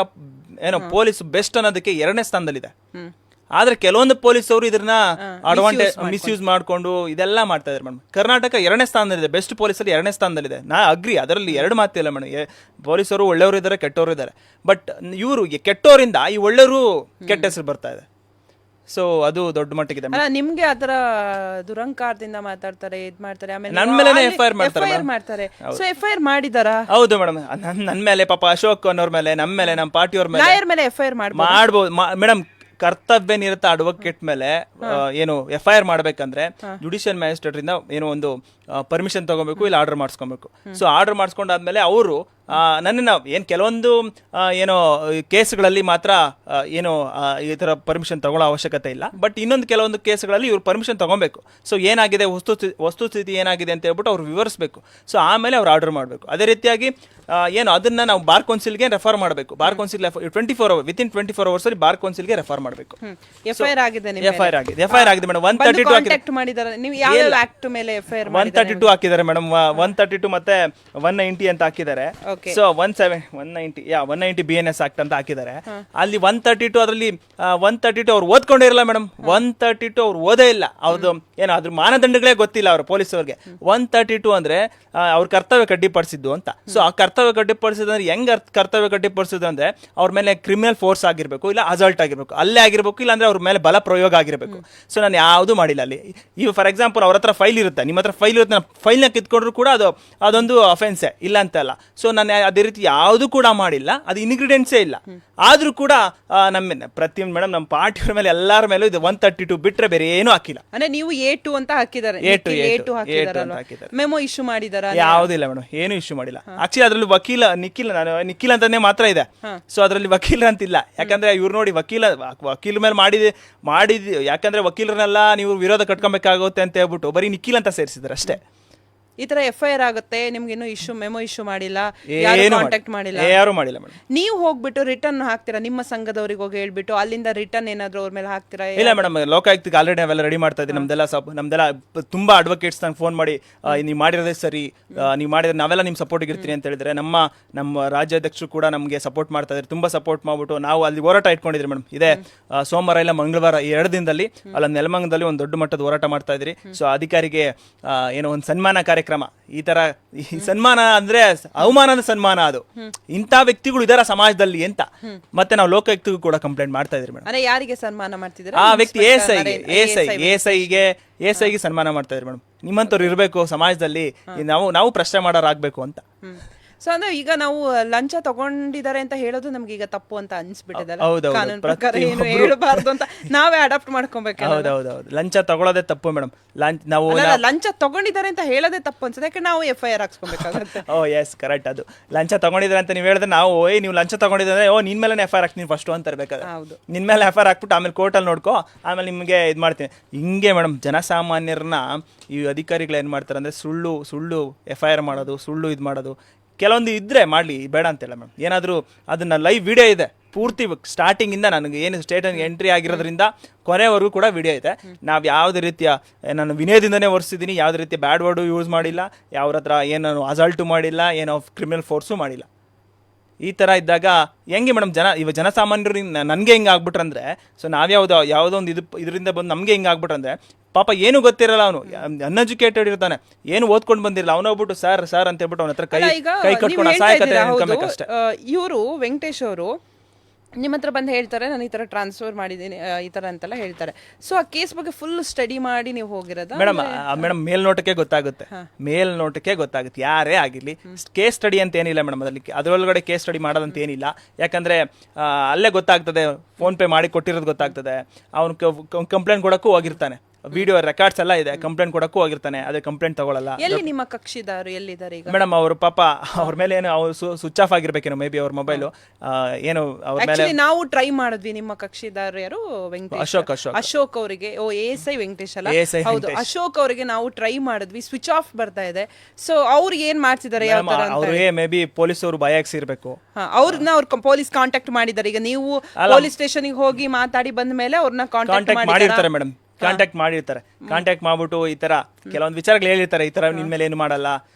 ಪೊಲೀಸ್ ಬೆಸ್ಟ್ ಅನ್ನೋದಕ್ಕೆ 2ನೇ ಸ್ಥಾನದಲ್ಲಿದೆ. ಆದ್ರೆ ಕೆಲವೊಂದು ಪೊಲೀಸರು ಇದನ್ನ ಅಡ್ವಾಂಟೇಜ್ ಮಿಸ್ಯೂಸ್ ಮಾಡ್ಕೊಂಡು ಇದೆಲ್ಲ ಮಾಡ್ತಾ ಇದ್ದಾರೆ ಮೇಡಮ್. ಕರ್ನಾಟಕ 2ನೇ ಸ್ಥಾನದಲ್ಲಿದೆ, ಬೆಸ್ಟ್ ಪೊಲೀಸಲ್ಲಿ 2ನೇ ಸ್ಥಾನದಲ್ಲಿದೆ. ನಾ ಅಗ್ರಿ, ಅದರಲ್ಲಿ 2 ಮಾತಿಲ್ಲ ಮೇಡಮ್. ಪೊಲೀಸರು ಒಳ್ಳೆಯವರು ಇದ್ದಾರೆ, ಕೆಟ್ಟವರು ಇದ್ದಾರೆ. ಬಟ್ ಇವರು ಕೆಟ್ಟವರಿಂದ ಈ ಒಳ್ಳೆಯವರು ಕೆಟ್ಟ ಹೆಸರು ಬರ್ತಾ ಇದೆ. ಸೊ ಅದು ದೊಡ್ಡ ಮಟ್ಟಿಗಿದೆ. ನಿಮ್ಗೆ ಆತರ ದುರಂಕಾರದಿಂದ ಮಾತಾಡ್ತಾರೆ, ಇದ್ ಮಾಡ್ತಾರೆ, ಆಮೇಲೆ ನನ್ನ ಮೇಲೆ FIR ಮಾಡ್ತಾರೆ. So FIR ಮಾಡಿದಾರಾ? ಹೌದು ಮೇಡಮ್, ನನ್ನ ಮೇಲೆ ಪಾಪ ಅಶೋಕ್ ಅನ್ನೋರ್ ಮೇಲೆ, ನಮ್ಮ ಮೇಲೆ, ನಮ್ಮ ಪಾರ್ಟಿಯವ್ರ ಮೇಲೆ FIR ಮಾಡ್ಬೋದು ಮೇಡಮ್. ಕರ್ತವ್ಯ ನಿರತ ಅಡ್ವೊಕೇಟ್ ಮೇಲೆ FIR ಮಾಡ್ಬೇಕಂದ್ರೆ ಜುಡಿಷಿಯಲ್ ಮ್ಯಾಜಿಸ್ಟ್ರೇಟ್ ಇಂದ ಒಂದು ಪರ್ಮಿಷನ್ ತಗೋಬೇಕು, ಇಲ್ಲ ಆರ್ಡರ್ ಮಾಡಿಸ್ಕೊಬೇಕು. ಸೊ ಆರ್ಡರ್ ಮಾಡಿಸ್ಕೊಂಡಾದ್ಮೇಲೆ ಅವರು ನನ್ನನ್ನು ಕೆಲವೊಂದು ಕೇಸ್ಗಳಲ್ಲಿ ಮಾತ್ರ ಈ ಥರ ಪರ್ಮಿಷನ್ ತಗೊಳ್ಳೋ ಅವಶ್ಯಕತೆ ಇಲ್ಲ. ಬಟ್ ಇನ್ನೊಂದು ಕೆಲವೊಂದು ಕೇಸ್ಗಳಲ್ಲಿ ಇವ್ರು ಪರ್ಮಿಷನ್ ತಗೊಬೇಕು. ಸೊ ಏನಾಗಿದೆ, ವಸ್ತುಸ್ಥಿತಿ ಏನಾಗಿದೆ ಅಂತ ಹೇಳ್ಬಿಟ್ಟು ಅವ್ರು ವಿವರಿಸಬೇಕು. ಸೊ ಆಮೇಲೆ ಅವ್ರು ಆರ್ಡರ್ ಮಾಡಬೇಕು. ಅದೇ ರೀತಿಯಾಗಿ ಅದನ್ನ ನಾವು ಬಾರ್ ಕೌನ್ಸಿಲ್ಗೆ ರೆಫರ್ ಮಾಡಬೇಕು. Bar council 24 hour within 24 hours ಅಲ್ಲಿ ಬಾರ್ ಕೌನ್ಸಿಲ್ಗೆ ರೆಫರ್ ಮಾಡಬೇಕು. FIR ಆಗಿದೆ ಮೇಡಮ್. 132 ಮಾಡಿದ್ದಾರೆ. ನೀವು ಯಾವ ಆಕ್ಟ್ ಮೇಲೆ FIR ಮಾಡಿದ್ದಾರೆ? 132 ಹಾಕಿದ್ದಾರೆ ಮೇಡಮ್, 132 ಮತ್ತೆ 190 ಅಂತ ಹಾಕಿದ್ದಾರೆ. Okay. ಸೊ 190 BNS ಆಕ್ಟ್ ಅಂತ ಹಾಕಿದ್ದಾರೆ. ಅಲ್ಲಿ 132 ಅದರಲ್ಲಿ 132 ಅವ್ರು ಓದ್ಕೊಂಡಿರಲ್ಲ ಮೇಡಮ್. 132 ಅವ್ರು ಓದೇ ಇಲ್ಲ. ಅವ್ರದ್ದು ಏನೋ ಅದ್ರ ಮಾನದಂಡಗಳೇ ಗೊತ್ತಿಲ್ಲ ಅವ್ರ ಪೊಲೀಸವ್ರಿಗೆ. 132 ಅಂದ್ರೆ ಅವ್ರ ಕರ್ತವ್ಯ ಕಡ್ಡಿಪಡಿಸಿದ್ದು ಅಂತ. ಸೊ ಆ ಕರ್ತವ್ಯ ಕಡ್ಡಿಪಡಿಸಿದ್ರೆ ಹೆಂಗ್ ಕರ್ತವ್ಯ ಕಡ್ಡಿಪಡಿಸಿದ್ರು ಅಂದ್ರೆ ಅವ್ರ ಮೇಲೆ ಕ್ರಿಮಿನಲ್ ಫೋರ್ಸ್ ಆಗಿರ್ಬೇಕು, ಇಲ್ಲ ಅಸಾಲ್ಟ್ ಆಗಿರ್ಬೇಕು, ಅಲ್ಲೇ ಆಗಿರ್ಬೇಕು, ಇಲ್ಲ ಅಂದ್ರೆ ಅವ್ರ ಮೇಲೆ ಬಲ ಪ್ರಯೋಗ ಆಗಿರ್ಬೇಕು. ಸೊ ನಾನು ಯಾವುದು ಮಾಡಿಲ್ಲ ಅಲ್ಲಿ. ಈಗ ಫಾರ್ ಎಕ್ಸಾಂಪಲ್ ಅವ್ರ ಹತ್ರ ಫೈಲ್ ಇರುತ್ತೆ, ನಿಮ್ಮ ಹತ್ರ ಫೈಲ್ ಇರುತ್ತೆ, ಫೈಲ್ನ ಕಿತ್ಕೊಂಡ್ರು ಕೂಡ ಅದೊಂದು ಅಫೆನ್ಸೇ, ಇಲ್ಲ ಅಂತಲ್ಲ. ಸೊ ನಾನು ಅದೇ ರೀತಿ ಯಾವುದು ಕೂಡ ಮಾಡಿಲ್ಲ, ಅದು ಇನ್ಗ್ರೀಡಿಯೆಂಟ್ಸೇ ಇಲ್ಲ. ಆದ್ರೂ ಕೂಡ ನಮ್ಮ ಪ್ರತಿಯೊಂದು ಮೇಡಮ್ ನಮ್ಮ ಪಾರ್ಟಿಯವ್ರ ಮೇಲೆ ಎಲ್ಲರ ಮೇಲೂ ಇದು 132 ಬಿಟ್ರೆ ಬೇರೆ ಏನೂ ಹಾಕಿಲ್ಲ. ಅಂದ್ರೆ ನೀವು A2 ಅಂತ ಹಾಕಿದ್ದಾರೆ, A2 ಹಾಕಿದಾರಲ್ವಾ? ಹಾಕಿದ್ದಾರೆ. ಮೆಮೊ ಇಶ್ಯೂ ಮಾಡಿದಾರ? ಯಾವುದಿಲ್ಲ ಮೇಡಮ್, ಏನು ಇಶ್ಯೂ ಮಾಡಿಲ್ಲ. ಆಕ್ಚುಲಿ ಅದ್ರಲ್ಲಿ ನಿಖಿಲ್ ಅಂತಾನೆ ಮಾತ್ರ ಇದೆ. ಸೊ ಅದ್ರಲ್ಲಿ ವಕೀಲ ಅಂತಿಲ್ಲ. ಯಾಕಂದ್ರೆ ಇವ್ರು ನೋಡಿ ವಕೀಲ ಮೇಲೆ ಮಾಡಿದ್ ಯಾಕಂದ್ರೆ ವಕೀಲರನ್ನೆಲ್ಲ ನೀವು ವಿರೋಧ ಕಟ್ಕೊಬೇಕಾಗುತ್ತೆ ಅಂತ ಹೇಳ್ಬಿಟ್ಟು ಬರೀ ನಿಖಿಲ್ ಅಂತ ಸೇರಿಸಿದ್ದಾರೆ ಅಷ್ಟೇ. ಈ ತರ FIR ಆಗುತ್ತೆ, ನಿಮ್ಗೆ ಇನ್ನೂ ಮೆಮೊ ಇಶ್ಯೂ ಮಾಡಿಲ್ಲ, ಕಾಂಟ್ಯಾಕ್ಟ್ ಮಾಡಿಲ್ಲ, ಯಾರು ಮಾಡಿಲ್ಲ ಮೇಡಮ್. ನೀವು ಹೋಗ್ಬಿಟ್ಟು ರಿಟರ್ನ್ ಹಾಕ್ತೀರಾ ನಿಮ್ಮ ಸಂಘದವ್ರಿಗೆ ಹೋಗಿ ಹೇಳ್ಬಿಟ್ಟು, ಅಲ್ಲಿಂದ ರಿಟರ್ನ್ ಏನಾದ್ರು ಅವ್ರ ಮೇಲೆ ಹಾಕ್ತೀರಾ? ಇಲ್ಲ ಮೇಡಮ್, ಲೋಕಾಯುಕ್ತಕ್ಕೆ ಆಲ್ರೆಡಿ ನಾವೆಲ್ಲ ರೆಡಿ ಮಾಡ್ತಾ ಇದ್ದೀವಿ. ನಮ್ದೆಲ್ಲ ತುಂಬಾ ಅಡ್ವೊಕೇಟ್ಸ್ ನಂಗೆ ಫೋನ್ ಮಾಡಿ ನೀವು ಮಾಡಿರೋದೇ ಸರಿ, ನೀವು ಮಾಡಿದ್ರೆ ನಾವೆಲ್ಲ ನಿಮ್ಮ ಸಪೋರ್ಟಿಗೆ ಇರ್ತೀನಿ ಅಂತ ಹೇಳಿದ್ರೆ ನಮ್ಮ ರಾಜ್ಯಾಧ್ಯಕ್ಷರು ಕೂಡ ನಮಗೆ ಸಪೋರ್ಟ್ ಮಾಡ್ತಾ ಇದ್ದಾರೆ. ತುಂಬಾ ಸಪೋರ್ಟ್ ಮಾಡ್ಬಿಟ್ಟು ನಾವು ಅಲ್ಲಿ ಹೋರಾಟ ಇಟ್ಕೊಂಡಿದ್ರಿ ಮೇಡಮ್. ಇದೇ ಸೋಮವಾರ ಇಲ್ಲ ಮಂಗಳವಾರ 2 ದಿನದಲ್ಲಿ ಅಲ್ಲಿ ನೆಲಮಂಗಲದಲ್ಲಿ ಒಂದು ದೊಡ್ಡ ಮಟ್ಟದ ಹೋರಾಟ ಮಾಡ್ತಾ ಇದ್ರಿ. ಸೊ ಅಧಿಕಾರಿಗೆ ಏನೋ ಒಂದು ಸನ್ಮಾನ ಕಾರ್ಯಕ್ರಮ, ಈ ಸನ್ಮಾನ ಅಂದ್ರೆ ಅವಮಾನದ ಸನ್ಮಾನ, ಅದು ಇಂಥ ವ್ಯಕ್ತಿಗಳು ಇದಾರ ಸಮಾಜದಲ್ಲಿ ಅಂತ. ಮತ್ತೆ ನಾವು ಲೋಕಾಯುಕ್ತಗೂ ಕೂಡ ಕಂಪ್ಲೇಂಟ್ ಮಾಡ್ತಾ ಇದ್ರಿ ಮೇಡಮ್. ಅಂದ್ರೆ ಯಾರಿಗೆ ಸನ್ಮಾನ ಮಾಡ್ತಿದ್ದೀರಾ? ಆ ವ್ಯಕ್ತಿ ಎಸ್ಐಗೆ ಸನ್ಮಾನ ಮಾಡ್ತಾ ಇದ್ರಿ ಮೇಡಮ್. ನಿಮ್ಮಂತವ್ರು ಇರ್ಬೇಕು ಸಮಾಜದಲ್ಲಿ, ನಾವು ಪ್ರಶ್ನೆ ಮಾಡೋರಾಗ್ಬೇಕು ಅಂತ. ಸೊ ಅಂದ್ರೆ ಈಗ ನಾವು ಲಂಚ ತಗೊಂಡಿದ್ದಾರೆ ಅಂತ ಹೇಳೋದು ನಮ್ಗೆ ಈಗ ತಪ್ಪು ಅಂತ ಅನ್ಸ್ಬಿಟ್ಟಿದಲ್ಲ, ಹೌದೌದು. ಕಾನೂನು ಪ್ರಕಾರ ಏನು ಹೇಳಬಾರ್ದು ಅಂತ ನಾವೇ ಅಡಾಪ್ಟ್ ಮಾಡ್ಕೊಬೇಕು. ಹೌದೌದು, ಲಂಚ ತಗೊಳ್ಳೋದೇ ತಪ್ಪು ಮೇಡಮ್. ಲಂಚ ತಗೊಂಡಿದ್ದಾರೆ ಅಂತ ಹೇಳೋದೇ ತಪ್ಪು ಅನ್ಸುತ್ತೆ, ಯಾಕಂದ್ರೆ ನಾವು FIR ಹಾಕ್ಸ್ಕೊಬೇಕಾಗುತ್ತೆ. ಓ ಎಸ್ ಕರೆಕ್ಟ್. ಅದು ಲಂಚ ತಗೊಂಡಿದ್ರೆ ಅಂತ ನೀವು ಹೇಳಿದ್ರೆ ನಾವು ನೀವು ಲಂಚ ತಗೊಂಡಿದ್ರೆ ನಿನ್ ಮೇಲೆ FIR ಹಾಕ್ತೀನಿ ಫಸ್ಟ್ ಅಂತ ಇರ್ಬೇಕಾದ್ರೆ. ನಿನ್ ಮೇಲೆ FIR ಹಾಕ್ಬಿಟ್ಟು ಆಮೇಲೆ ಕೋರ್ಟಲ್ಲಿ ನೋಡ್ಕೋ, ಆಮೇಲೆ ನಿಮ್ಗೆ ಇದು ಮಾಡ್ತೀನಿ. ಹಿಂಗೆ ಮೇಡಮ್ ಜನಸಾಮಾನ್ಯರನ್ನ ಈ ಅಧಿಕಾರಿಗಳು ಏನ್ ಮಾಡ್ತಾರೆ ಅಂದ್ರೆ ಸುಳ್ಳು FIR ಮಾಡೋದು, ಸುಳ್ಳು ಇದು ಮಾಡೋದು. ಕೆಲವೊಂದು ಇದ್ರೆ ಮಾಡಲಿ, ಬೇಡ ಅಂತಿಲ್ಲ ಮೇಡಮ್. ಏನಾದರೂ ಅದನ್ನ ಲೈವ್ ವಿಡಿಯೋ ಇದೆ ಪೂರ್ತಿ ಸ್ಟಾರ್ಟಿಂಗ್ ಇಂದ ನನಗೆ ಏನು ಸ್ಟೇಟ್ ಎಂಟ್ರಿ ಆಗಿರೋದ್ರಿಂದ ಕೊನೆವರೆಗೂ ಕೂಡ ವಿಡಿಯೋ ಇದೆ. ನಾವು ಯಾವುದೇ ರೀತಿಯ ನಾನು ವಿನಯದಿಂದನೇ ಒರೆಸಿದ್ದೀನಿ, ಯಾವುದೇ ರೀತಿಯ ಬ್ಯಾಡ್ ವರ್ಡು ಯೂಸ್ ಮಾಡಿಲ್ಲ, ಯಾವ್ರ ಹತ್ರ ಏನು ಅಸಾಲ್ಟು ಮಾಡಿಲ್ಲ, ಏನೋ ಕ್ರಿಮಿನಲ್ ಫೋರ್ಸು ಮಾಡಿಲ್ಲ. ಈ ಥರ ಇದ್ದಾಗ ಹೆಂಗೆ ಮೇಡಮ್ ಜನಸಾಮಾನ್ಯರು ನನಗೆ ಹೆಂಗೆ ಆಗ್ಬಿಟ್ರಂದ್ರೆ, ಸೊ ಯಾವುದೋ ಒಂದು ಇದರಿಂದ ಬಂದು ನಮಗೆ ಹೆಂಗೆ ಆಗ್ಬಿಟ್ರಂದ್ರೆ, ಪಾಪ ಏನು ಗೊತ್ತಿರಲ್ಲ, ಅವನು ಅನ್ಎಜುಕೇಟೆಡ್ ಇರ್ತಾನೆ, ಏನು ಓದ್ಕೊಂಡು ಬಂದಿರಲ್ಲ, ಅವನು ಹೋಗ್ಬಿಟ್ಟು ಸರ್ ಅಂತ ಹೇಳ್ಬಿಟ್ಟು ಅವನ ಹತ್ರ ಕೈ ಕಟ್ಕೊಂಡು ಸಹಾಯಕತೆ ಅನ್ಕೊಬೇಕಷ್ಟೇ. ಇವರು ವೆಂಕಟೇಶ್ ಅವರು ನಿಮ್ಮ ಹತ್ರ ಬಂದು ಹೇಳ್ತಾರೆ, ನಾನು ಈ ತರ ಟ್ರಾನ್ಸ್ಫರ್ ಮಾಡಿದ್ದೀನಿ ಈ ತರ ಅಂತೆಲ್ಲ ಹೇಳ್ತಾರೆ. ಸೊ ಆ ಕೇಸ್ ಬಗ್ಗೆ ಫುಲ್ ಸ್ಟಡಿ ಮಾಡಿ ನೀವು ಹೋಗಿರೋದ? ಮೇಡಮ್ ಮೇಲ್ನೋಟಕ್ಕೆ ಗೊತ್ತಾಗುತ್ತೆ ಯಾರೇ ಆಗಿರ್ಲಿ. ಕೇಸ್ ಸ್ಟಡಿ ಅಂತ ಏನಿಲ್ಲ ಮೇಡಮ್, ಅದರೊಳಗಡೆ ಕೇಸ್ ಸ್ಟಡಿ ಮಾಡೋದಂತ ಏನಿಲ್ಲ. ಯಾಕಂದ್ರೆ ಅಲ್ಲೇ ಗೊತ್ತಾಗ್ತದೆ, ಫೋನ್ ಪೇ ಮಾಡಿ ಕೊಟ್ಟಿರೋದು ಗೊತ್ತಾಗ್ತದೆ. ಅವನು ಕಂಪ್ಲೇಂಟ್ ಕೊಡಕ್ಕೂ ಹೋಗಿರ್ತಾನೆ, ವಿಡಿಯೋ ರೆಕಾರ್ಡ್ಸ್ ಎಲ್ಲ ಇದೆ, ಕಂಪ್ಲೇಂಟ್ ಕೊಡಕ್ಕೂ ಹೋಗಿರ್ತಾನೆ, ಅದೇ ಕಂಪ್ಲೇಂಟ್ ತಗೊಳ್ಳಲ್ಲ. ಎಲ್ಲಿ ನಿಮ್ಮ ಕಕ್ಷಿದಾರರು ಎಲ್ಲಿದ್ದಾರೆ ಈಗ? ಮೇಡಮ್ ಅವರು ಪಾಪ ಅವ್ರ ಮೇಲೆ ಏನು ಸ್ವಿಚ್ ಆಫ್ ಆಗಿರ್ಬೇಕೇನೋ, ಮೇ ಬಿ ಅವ್ರ ಮೊಬೈಲು ಏನು ಅವ್ರ ಮೇಲೆ. ನಾವು ಟ್ರೈ ಮಾಡಿದ್ವಿ, ನಿಮ್ಮ ಕಕ್ಷಿದಾರರು ಯಾರು? ಅಶೋಕ್ ಅವರಿಗೆ, ASI ವೆಂಕಟೇಶ್ ಅಲ್ಲ, ಹೌದು, ಅಶೋಕ್ ಅವರಿಗೆ ನಾವು ಟ್ರೈ ಮಾಡಿದ್ವಿ, ಸ್ವಿಚ್ ಆಫ್ ಬರ್ತಾ ಇದೆ. ಸೊ ಅವ್ರಿಗೆ ಏನ್ ಮಾಡ್ತಿದ್ದಾರೆ, ಯಾವ ತರ? ಅವ್ರಿಗೆ ಮೇ ಬಿ ಪೊಲೀಸ್ ಅವರು ಭಯ ಹಾಕ್ಸಿರ್ಬೇಕು, ಅವ್ರು ಪೊಲೀಸ್ ಕಾಂಟ್ಯಾಕ್ಟ್ ಮಾಡಿದ್ದಾರೆ. ಈಗ ನೀವು ಪೊಲೀಸ್ ಸ್ಟೇಷನ್ ಹೋಗಿ ಮಾತಾಡಿ ಬಂದ ಮೇಲೆ ಅವ್ರನ್ನ ಕಾಂಟ್ಯಾಕ್ಟ್ ಮಾಡಿರ್ತಾರೆ ಮೇಡಮ್. ಕಾಂಟ್ಯಾಕ್ಟ್ ಮಾಡ್ಬಿಟ್ಟು ಈ ತರ ಕೆಲವೊಂದು ವಿಚಾರಗಳು ಹೇಳಿರ್ತಾರೆ, ಈ ತರ ನಿನ್ ಮೇಲೆ ಏನು ಮಾಡಲ್ಲ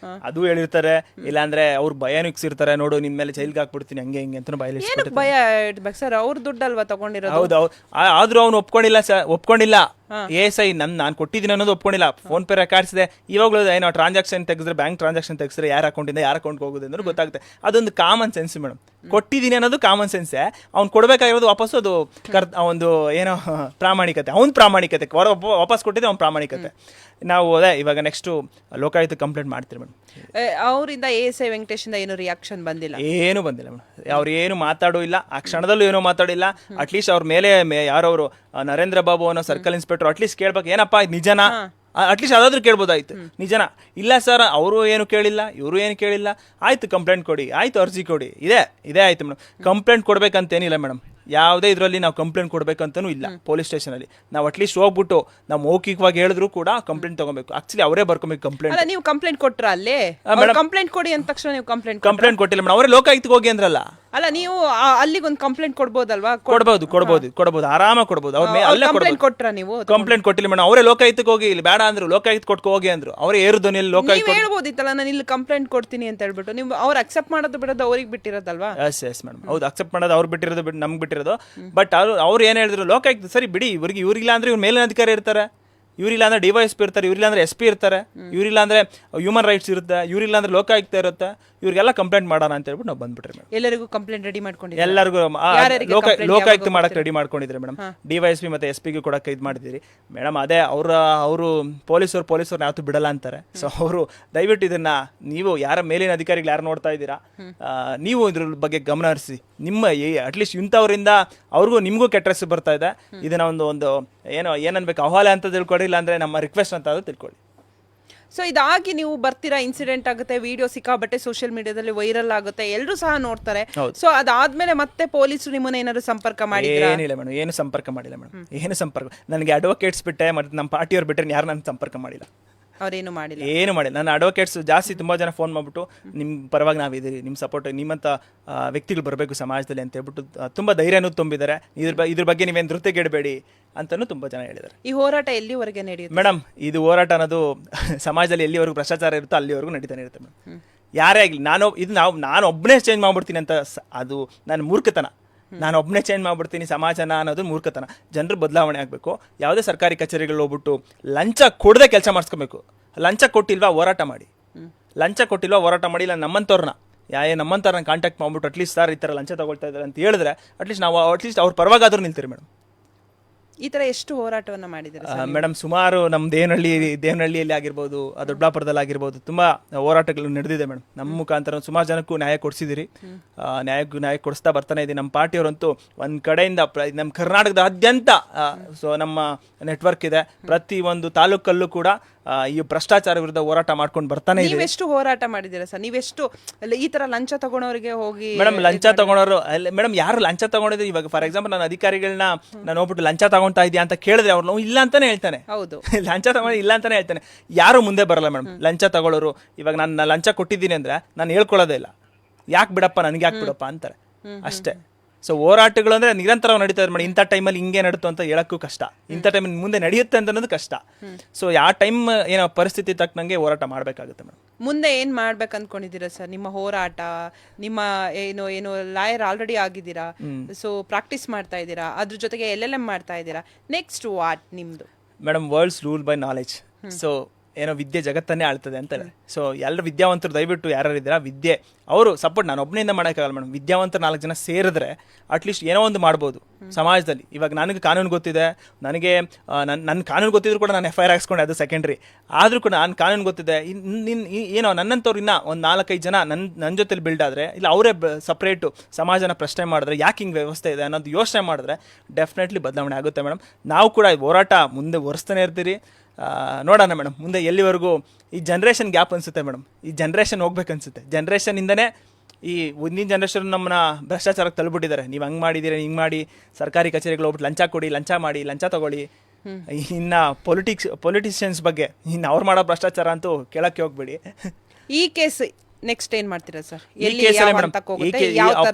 ಅದು ಹೇಳಿರ್ತಾರೆ. ಇಲ್ಲಾಂದ್ರೆ ಅವ್ರ ಭಯನೂ ಇಕ್ಸಿರ್ತಾರೆ, ನೋಡು ನಿನ್ ಮೇಲೆ ಜೈಲ್ಗೆ ಹಾಕ್ಬಿಡ್ತೀನಿ ಹಂಗೆ ಹಿಂಗೆ ಅಂತ ಭಯ ಇಡ್ಬೇಕು ಸರ್, ಅವ್ರ ದುಡ್ಡಲ್ವಾ ತಗೊಂಡಿರೋದು? ಹೌದು, ಆದ್ರೂ ಅವ್ನು ಒಪ್ಕೊಂಡಿಲ್ಲ. ASI ನಾನು ಕೊಟ್ಟಿದ್ದೀನಿ ಅನ್ನೋದು ಒಪ್ಕೊಂಡಿಲ್ಲ. ಫೋನ್ ಪೇ ರೆಕಾರ್ಡ್ಸ್ ಇದೆ, ಇವಾಗಲೂ ಏನೋ ಟ್ರಾನ್ಸಾಕ್ಷನ್ ತೆಗೆದ್ರೆ, ಬ್ಯಾಂಕ್ ಟ್ರಾನ್ಸಾಕ್ಷನ್ ತೆಗೆದ್ರೆ ಯಾರ ಅಕೌಂಟಿಂದ ಯಾರ ಅಕೌಂಟ್ಗೆ ಹೋಗುತ್ತೆ ಅಂದ್ರೆ ಗೊತ್ತಾಗುತ್ತೆ. ಅದೊಂದು ಕಾಮನ್ ಸೆನ್ಸ್ ಮೇಡಮ್. ಕೊಟ್ಟಿದ್ದೀನಿ ಅನ್ನೋದು ಕಾಮನ್ ಸೆನ್ಸೇ. ಅವ್ನು ಕೊಡಬೇಕಾಗಿರೋದು ವಾಪಸ್ಸು, ಅದು ಒಂದು ಏನೋ ಪ್ರಾಮಾಣಿಕತೆ, ಅವ್ನ ಪ್ರಾಮಾಣಿಕತೆ ವಾಪಸ್ ಕೊಟ್ಟಿದ್ದೆ ಅವ್ನ ಪ್ರಾಮಾಣಿಕತೆ. ನಾವು ಅದೇ ಇವಾಗ ನೆಕ್ಸ್ಟ್ ಲೋಕಾಯುಕ್ತ ಕಂಪ್ಲೇಂಟ್ ಮಾಡ್ತೀರಿ ಮೇಡಮ್. ಅವರಿಂದ ASI ವೆಂಕಟೇಶಿಂದ ಏನು ರಿಯಾಕ್ಷನ್ ಬಂದಿಲ್ಲ? ಏನು ಬಂದಿಲ್ಲ ಮೇಡಮ್. ಅವ್ರು ಏನು ಮಾತಾಡೋ ಇಲ್ಲ, ಆ ಕ್ಷಣದಲ್ಲೂ ಏನೋ ಮಾತಾಡಿಲ್ಲ. ಅಟ್ಲೀಸ್ಟ್ ಅವ್ರ ಮೇಲೆ ಯಾರವರು ನರೇಂದ್ರ ಬಾಬು ಅನ್ನೋ ಸರ್ಕಲ್ ಇನ್ಸ್ಪೆಕ್ಟರ್ ಅಟ್ಲೀಸ್ಟ್ ಕೇಳ್ಬೇಕು, ಏನಪ್ಪಾ ನಿಜನಾ, ಅಟ್ಲೀಸ್ಟ್ ಅದಾದ್ರೂ ಕೇಳ್ಬೋದಾಯ್ತು. ನಿಜನ ಇಲ್ಲ ಸರ್, ಅವರು ಏನು ಕೇಳಿಲ್ಲ, ಇವರು ಏನು ಕೇಳಿಲ್ಲ, ಆಯ್ತು ಕಂಪ್ಲೇಂಟ್ ಕೊಡಿ, ಆಯ್ತು ಅರ್ಜಿ ಕೊಡಿ, ಇದೇ ಆಯ್ತು ಮೇಡಮ್. ಕಂಪ್ಲೇಂಟ್ ಕೊಡ್ಬೇಕಂತೇನಿಲ್ಲ ಮೇಡಮ್, ಯಾವುದೇ ಇದರಲ್ಲಿ ನಾವು ಕಂಪ್ಲೇಂಟ್ ಕೊಡ್ಬೇಕಂತನೂ ಇಲ್ಲ. ಪೊಲೀಸ್ ಸ್ಟೇಷನಲ್ಲಿ ನಾವು ಅಟ್ಲೀಸ್ಟ್ ಹೋಗ್ಬಿಟ್ಟು ನಾವು ಮೌಖಿಕವಾಗಿ ಹೇಳಿದ್ರು ಕೂಡ ಕಂಪ್ಲೇಂಟ್ ತಗೋಬೇಕು. ಆಕ್ಚುಲಿ ಅವರೇ ಬರ್ಕೊಬೇಕು ಕಂಪ್ಲೇಂಟ್. ನೀವು ಕಂಪ್ಲೇಂಟ್ ಕೊಟ್ರ ಅಲ್ಲೇ? ಕಂಪ್ಲೇಂಟ್ ಕೊಡಿ ಅಂದ ತಕ್ಷಣ ನೀವು ಕಂಪ್ಲೇಂಟ್ ಕೊಟ್ಟಿಲ್ಲ ಮೇಡಮ್, ಅವರೇ ಲೋಕಾಯುಕ್ತಕ್ಕೆ ಹೋಗಿ ಅಂದ್ರಲ್ಲ. ಅಲ್ಲ ನೀವು ಅಲ್ಲಿಗೊಂದು ಕಂಪ್ಲೇಂಟ್ ಕೊಡ್ಬೋದಲ್ವಾ? ಕೊಡ್ಬೋದು ಆರಾಮಾಗಿ ಕೊಡ್ಬೋದು. ಅವ್ರ ಅಲ್ಲೇ ಕಂಪ್ಲೇಂಟ್ ಕೊಟ್ರ ನೀವು? ಕಂಪ್ಲೇಂಟ್ ಕೊಟ್ಟಿಲ್ಲ ಮೇಡಮ್. ಅವರೇ ಲೋಕಾಯುಕ್ತಕ್ಕೆ ಹೋಗಿ, ಇಲ್ಲಿ ಬೇಡ ಅಂದ್ರು, ಲೋಕಾಯುಕ್ತ ಕೊಟ್ಕೊ ಹೋಗಿ ಅಂದ್ರು. ಅವರೇ ಏರು ಧ್ವನಿಯಲ್ಲಿ ನೀವು ಲೋಕಾಯುಕ್ತ ಹೇಳ್ಬೋದಿತ್ತಲ್ಲ, ನಾನು ಇಲ್ಲಿ ಕಂಪ್ಲೇಂಟ್ ಕೊಡ್ತೀನಿ ಅಂತ ಹೇಳ್ಬಿಟ್ಟು. ನೀವು ಅವ್ರು ಅಕ್ಸೆಪ್ಟ್ ಮಾಡೋದು ಬಿಡೋದು ಅವ್ರಿಗೆ ಬಿಟ್ಟಿರೋದಲ್ವಾ? ಎಸ್ ಮೇಡಮ್, ಹೌದು, ಅಕ್ಸೆಪ್ಟ್ ಮಾಡೋದು ಅವ್ರು ಬಿಟ್ಟಿರೋದು, ನಮ್ಗೆ ಬಿಟ್ಟಿರೋದು. ಬಟ್ ಅವ್ರು ಏನ್ ಹೇಳಿದ್ರು, ಲೋಕಾಯುಕ್ತ ಸರಿ ಬಿಡಿ, ಇವ್ರಿಗಿಲ್ಲ ಅಂದ್ರೆ ಇವ್ರ ಮೇಲಿನ ಅಧಿಕಾರಿ ಇರ್ತಾರೆ, ಇವರಿಲ್ಲ ಅಂದ್ರೆ DYSP ಇರ್ತಾರೆ, ಇವರಿಲ್ಲ ಅಂದ್ರೆ SP ಇರ್ತಾರೆ, ಇವರಿಲ್ಲ ಅಂದ್ರೆ ಹ್ಯೂಮನ್ ರೈಟ್ಸ್ ಇರುತ್ತೆ, ಇವರಿಲ್ಲ ಅಂದ್ರೆ ಲೋಕಾಯುಕ್ತ ಇರುತ್ತೆ, ಇವ್ರಿಗೆಲ್ಲ ಕಂಪ್ಲೇಂಟ್ ಮಾಡೋಣ ಅಂತ ಹೇಳ್ಬಿಟ್ಟು ನಾವು ಬಂದ್ಬಿಟ್ರಿ ಮೇಡಮ್. ಎಲ್ಲರಿಗೂ ಕಂಪ್ಲೇಂಟ್ ರೆಡಿ ಮಾಡ್ಕೊಂಡಿದ್ದೀವಿ, ಎಲ್ಲರಿಗೂ ಲೋಕಾಯುಕ್ತ ಮಾಡಕ್ಕೆ ರೆಡಿ ಮಾಡ್ಕೊಂಡಿದ್ರೆ ಮೇಡಮ್. DYSP ಮತ್ತೆ SP ಕೊಡಕ್ಕೆ ಇದು ಮಾಡಿದಿರಿ ಮೇಡಮ್. ಅದೇ ಅವರು ಪೊಲೀಸರು ಯಾವತ್ತೂ ಬಿಡಲ್ಲ ಅಂತಾರೆ. ಸೊ ಅವರು ದಯವಿಟ್ಟು ಇದನ್ನ ನೀವು ಯಾರ ಮೇಲಿನ ಅಧಿಕಾರಿಗಳು ಯಾರು ನೋಡ್ತಾ ಇದ್ದೀರಾ, ನೀವು ಇದ್ರ ಬಗ್ಗೆ ಗಮನ ಹರಿಸಿ. ನಿಮ್ಮ ಅಟ್ಲೀಸ್ಟ್ ಇಂಥವರಿಂದ ಅವ್ರಿಗೂ ನಿಮಗೂ ಕೆಟ್ಟ ಹೆಸರು ಬರ್ತಾ ಇದೆ. ಇದನ್ನ ಒಂದು ಏನನ್ಬೇಕು, ಅಹವಾಲೆ ಅಂತ ತಿಳ್ಕೊಳ್ಳಿ, ಇಲ್ಲ ಅಂದ್ರೆ ನಮ್ಮ ರಿಕ್ವೆಸ್ಟ್ ಅಂತ ಅದು ತಿಳ್ಕೊಳ್ಳಿ. ಸೊ ಇದಾಗಿ ನೀವು ಬರ್ತೀರಾ, ಇನ್ಸಿಡೆಂಟ್ ಆಗುತ್ತೆ, ವಿಡಿಯೋ ಸಿಕ್ಕಾಬಟ್ಟೆ ಸೋಷಿಯಲ್ ಮೀಡಿಯಾದಲ್ಲಿ ವೈರಲ್ ಆಗುತ್ತೆ, ಎಲ್ಲರೂ ಸಹ ನೋಡ್ತಾರೆ. ಸೊ ಅದಾದ್ಮೇಲೆ ಮತ್ತೆ ಪೊಲೀಸರು ನಿಮ್ಮನ್ನ ಏನಾದ್ರು ಸಂಪರ್ಕ ಮಾಡಿ? ಏನಿಲ್ಲ ಮೇಡಮ್, ಏನು ಸಂಪರ್ಕ ಮಾಡಿಲ್ಲ ಮೇಡಮ್. ಏನು ಸಂಪರ್ಕ, ನನಗೆ ಅಡ್ವೊಕೇಟ್ಸ್ ಬಿಟ್ಟೆ ಮತ್ತೆ ನಮ್ಮ ಪಾರ್ಟಿಯವ್ರು ಬಿಟ್ಟರೆ ಯಾರು ನನ್ನ ಸಂಪರ್ಕ ಮಾಡಿಲ್ಲ. ಅವ್ರೇನು ಮಾಡಿಲ್ಲ? ಏನು ಮಾಡಿಲ್ಲ. ನನ್ನ ಅಡ್ವೊಕೇಟ್ಸ್ ಜಾಸ್ತಿ ತುಂಬಾ ಜನ ಫೋನ್ ಮಾಡ್ಬಿಟ್ಟು ನಿಮ್ಮ ಪರವಾಗಿ ನಾವಿದ್ದೀರಿ, ನಿಮ್ಮ ಸಪೋರ್ಟ್, ನಿಮ್ಮಂತ ವ್ಯಕ್ತಿಗಳು ಬರಬೇಕು ಸಮಾಜದಲ್ಲಿ ಅಂತ ಹೇಳ್ಬಿಟ್ಟು ತುಂಬಾ ಧೈರ್ಯನೂ ತುಂಬಿದ್ದಾರೆ. ಇದ್ರ ಬಗ್ಗೆ ನೀವೇನು ಧೃತಿಗೆಡಬೇಡಿ ಅಂತಾನು ತುಂಬಾ ಜನ ಹೇಳಿದ್ದಾರೆ. ಈ ಹೋರಾಟ ಎಲ್ಲಿವರೆಗೆ ನಡೆಯುತ್ತೆ ಮೇಡಮ್? ಇದು ಹೋರಾಟ ಅನ್ನೋದು ಸಮಾಜದಲ್ಲಿ ಎಲ್ಲಿವರೆಗೂ ಭ್ರಷ್ಟಾಚಾರ ಇರುತ್ತೋ ಅಲ್ಲಿವರೆಗೂ ನಡೀತಾನೆ ಇರುತ್ತೆ ಮೇಡಮ್. ಯಾರೇ ಆಗಲಿ, ನಾನು ಒಬ್ಬನೇ ಚೇಂಜ್ ಮಾಡ್ಬಿಡ್ತೀನಿ ಅಂತ ಅದು ನನ್ನ ಮೂರ್ಖತನ. ನಾನು ಒಬ್ಬನೇ ಚೇಂಜ್ ಮಾಡ್ಬಿಡ್ತೀನಿ ಸಮಾಜನ ಅನ್ನೋದು ಮೂರ್ಖತನ. ಜನರು ಬದಲಾವಣೆ ಆಗಬೇಕು. ಯಾವುದೇ ಸರ್ಕಾರಿ ಕಚೇರಿಗಳು ಹೋಗ್ಬಿಟ್ಟು ಲಂಚ ಕೊಡದೆ ಕೆಲಸ ಮಾಡಿಸ್ಕೋಬೇಕು. ಲಂಚ ಕೊಟ್ಟಿಲ್ವಾ ಹೋರಾಟ ಮಾಡಿ, ಇಲ್ಲ ನಮ್ಮಂಥವ್ರನ್ನ ಕಾಂಟ್ಯಾಕ್ಟ್ ಮಾಡ್ಬಿಟ್ಟು ಅಟ್ಲೀಸ್ಟ್ ಸರ್ ಈ ಥರ ಲಂಚ ತಗೊಳ್ತಾ ಇದ್ದಾರೆ ಅಂತ ಹೇಳಿದ್ರೆ ಅಟ್ಲೀಸ್ಟ್ ಅವ್ರ ಪರವಾಗಾದ್ರೂ ನಿಲ್ತೀರಿ ಮೇಡಮ್. ಈ ತರ ಎಷ್ಟು ಹೋರಾಟವನ್ನ ಮಾಡಿದ್ದಾರೆ ಮೇಡಮ್? ಸುಮಾರು ನಮ್ಮ ದೇವನಹಳ್ಳಿಯಲ್ಲಿ ಆಗಿರ್ಬೋದು, ದೊಡ್ಡಬಳ್ಳಾಪುರದಲ್ಲಿ ಆಗಿರ್ಬೋದು, ತುಂಬಾ ಹೋರಾಟಗಳು ನಡೆದಿದೆ ಮೇಡಮ್. ನಮ್ಮ ಮುಖಾಂತರ ಸುಮಾರು ಜನಕ್ಕೂ ನ್ಯಾಯ ಕೊಡಿಸಿದಿರಿ. ನ್ಯಾಯ ಕೊಡಿಸ್ತಾ ಬರ್ತಾನೆ ಇದೆ. ನಮ್ಮ ಪಾರ್ಟಿಯವರಂತೂ ಒಂದ್ ಕಡೆಯಿಂದ ನಮ್ಮ ಕರ್ನಾಟಕದಾದ್ಯಂತ ಸೊ ನಮ್ಮ ನೆಟ್ವರ್ಕ್ ಇದೆ. ಪ್ರತಿ ಒಂದು ತಾಲೂಕಲ್ಲೂ ಕೂಡ ಈ ಭ್ರಷ್ಟಾಚಾರ ವಿರುದ್ಧ ಹೋರಾಟ ಮಾಡ್ಕೊಂಡು ಬರ್ತಾನೆ ಇದೆ. ನೀವೆಷ್ಟು ಹೋರಾಟ ಮಾಡಿದ್ದೀರಾ ಸರ್? ನೀವೆಷ್ಟು ಈ ತರ ಲಂಚ ತಗೊಳೋರಿಗೆ ಹೋಗಿ? ಮೇಡಮ್, ಲಂಚ ತಗೊಳೋರು ಮೇಡಮ್ ಯಾರು ಲಂಚ ತಗೊಂಡಿದ್ರೆ, ಇವಾಗ ಫಾರ್ ಎಕ್ಸಾಂಪಲ್ ನಾನು ಅಧಿಕಾರಿಗಳನ್ನ ನಾನು ಹೋಗ್ಬಿಟ್ಟು ಲಂಚ ತಗೊಂತಾ ಇದೆಯಾ ಅಂತ ಕೇಳಿದ್ರೆ ಅವ್ರು ಇಲ್ಲ ಅಂತಾನೆ ಹೇಳ್ತಾನೆ. ಹೌದು, ಲಂಚ ತಗೊಂಡು ಇಲ್ಲ ಅಂತಾನೆ ಹೇಳ್ತಾನೆ. ಯಾರು ಮುಂದೆ ಬರಲ್ಲ ಮೇಡಮ್ ಲಂಚ ತಗೊಳ್ಳೋರು. ಇವಾಗ ನಾನು ಲಂಚ ಕೊಟ್ಟಿದ್ದೀನಿ ಅಂದ್ರೆ ನಾನು ಹೇಳ್ಕೊಳ್ಳೋದೇ ಇಲ್ಲ, ಯಾಕೆ ಬಿಡಪ್ಪ, ನನಗೆ ಯಾಕೆ ಬಿಡಪ್ಪ ಅಂತಾರೆ ಅಷ್ಟೇ. ಸೊ ಹೋರಾಟಗಳು ಅಂದ್ರೆ ನಿರಂತರವಾಗಿ ನಡೀತಾ ಇದೆ ಮೇಡಮ್. ಇಂಥ ಟೈಮಲ್ಲಿ ಹಿಂಗೆ ನಡೀತು ಅಂತ ಹೇಳಕ್ಕೂ ಕಷ್ಟ, ಇಂಥ ಟೈಮಲ್ಲಿ ಮುಂದೆ ನಡೆಯುತ್ತೆ ಅಂತ ಅನ್ನೋದು ಕಷ್ಟ. ಸೊ ಯಾವ ಟೈಮ್ ಏನೋ ಪರಿಸ್ಥಿತಿ ತಕ್ಕನಂಗೆ ಹೋರಾಟ ಮಾಡಬೇಕಾಗುತ್ತೆ ಮೇಡಮ್. ಮುಂದೆ ಏನ್ ಮಾಡ್ಬೇಕು ಅನ್ಕೊಂಡಿದ್ದೀರಾ ಸರ್? ನಿಮ್ಮ ಹೋರಾಟ, ನಿಮ್ಮ ಏನು ಲಾಯರ್ ಆಲ್ರೆಡಿ ಆಗಿದ್ದೀರಾ, ಸೊ ಪ್ರಾಕ್ಟೀಸ್ ಮಾಡ್ತಾ ಇದ್ದೀರಾ, ಅದ್ರ ಜೊತೆಗೆ LLM ಮಾಡ್ತಾ ಇದ್ದೀರಾ. ನೆಕ್ಸ್ಟ್ ವಾಟ್ ನಿಮ್ದು? Madam, world's rule by knowledge. So ವಿದ್ಯೆ ಜಗತ್ತನ್ನೇ ಆಳ್ತದೆ ಅಂತ. ಸೊ ಎಲ್ಲರೂ ವಿದ್ಯಾವಂತರು ದಯವಿಟ್ಟು ಯಾರು ಇದ್ದೀರಾ, ವಿದ್ಯೆ ಅವರು ಸಪೋರ್ಟ್ ನಾನು ಒಬ್ಬನಿಂದ ಮಾಡೋಕ್ಕಾಗಲ್ಲ ಮೇಡಮ್. ವಿದ್ಯಾವಂತರು 4 ಜನ ಸೇರಿದ್ರೆ ಅಟ್ಲೀಸ್ಟ್ ಏನೋ ಒಂದು ಮಾಡ್ಬೋದು ಸಮಾಜದಲ್ಲಿ. ಇವಾಗ ನನಗೆ ಕಾನೂನು ಗೊತ್ತಿದೆ, ನನಗೆ ನನ್ನ ಕಾನೂನು ಗೊತ್ತಿದ್ರು ಕೂಡ ನಾನು FIR ಹಾಕ್ಸ್ಕೊಂಡೆ, ಅದು ಸೆಕೆಂಡ್ರಿ. ಆದರೂ ಕೂಡ ನಾನು ಕಾನೂನು ಗೊತ್ತಿದೆ. ಏನೋ ನನ್ನಂಥವ್ರು ಇನ್ನೂ ಒಂದು 4-5 ಜನ ನನ್ನ ಜೊತೆಲಿ ಬಿಲ್ಡ್ ಆದರೆ, ಇಲ್ಲ ಅವರೇ ಸಪ್ರೇಟು ಸಮಾಜನ ಪ್ರಶ್ನೆ ಮಾಡಿದ್ರೆ ಯಾಕೆ ಹಿಂಗೆ ವ್ಯವಸ್ಥೆ ಇದೆ ಅನ್ನೋದು ಯೋಚನೆ ಮಾಡಿದ್ರೆ ಡೆಫಿನೆಟ್ಲಿ ಬದಲಾವಣೆ ಆಗುತ್ತೆ ಮೇಡಮ್. ನಾವು ಕೂಡ ಹೋರಾಟ ಮುಂದೆ ಒರೆಸ್ತಾನೆ ಇರ್ತೀರಿ. ನೋಡೋಣ ಮೇಡಮ್ ಮುಂದೆ ಎಲ್ಲಿವರೆಗೂ. ಈ ಜನ್ರೇಷನ್ ಗ್ಯಾಪ್ ಅನಿಸುತ್ತೆ ಮೇಡಮ್, ಈ ಜನ್ರೇಷನ್ ಹೋಗ್ಬೇಕನ್ಸುತ್ತೆ. ಜನ್ರೇಷನಿಂದನೇ ಈ ಮುಂದಿನ ಜನ್ರೇಷನ್ ನಮ್ಮನ್ನ ಭ್ರಷ್ಟಾಚಾರಕ್ಕೆ ತಳ್ಳಿಬಿಟ್ಟಿದ್ದಾರೆ. ನೀವು ಹಂಗೆ ಮಾಡಿದ್ದೀರಿ, ಹಿಂಗೆ ಮಾಡಿ ಸರ್ಕಾರಿ ಕಚೇರಿಗಳು ಹೋಗ್ಬಿಟ್ಟು ಲಂಚ ಕೊಡಿ, ಲಂಚ ಮಾಡಿ, ಲಂಚ ತಗೊಳ್ಳಿ. ಇನ್ನು ಪೊಲಿಟಿಷಿಯನ್ಸ್ ಬಗ್ಗೆ ಇನ್ನು ಅವ್ರು ಮಾಡೋ ಭ್ರಷ್ಟಾಚಾರ ಅಂತೂ ಕೇಳಕ್ಕೆ ಹೋಗ್ಬೇಡಿ. ಈ ಕೇಸ್ ನೆಕ್ಸ್ಟ್ ಏನ್ ಮಾಡ್ತೀರಾ ಸರ್?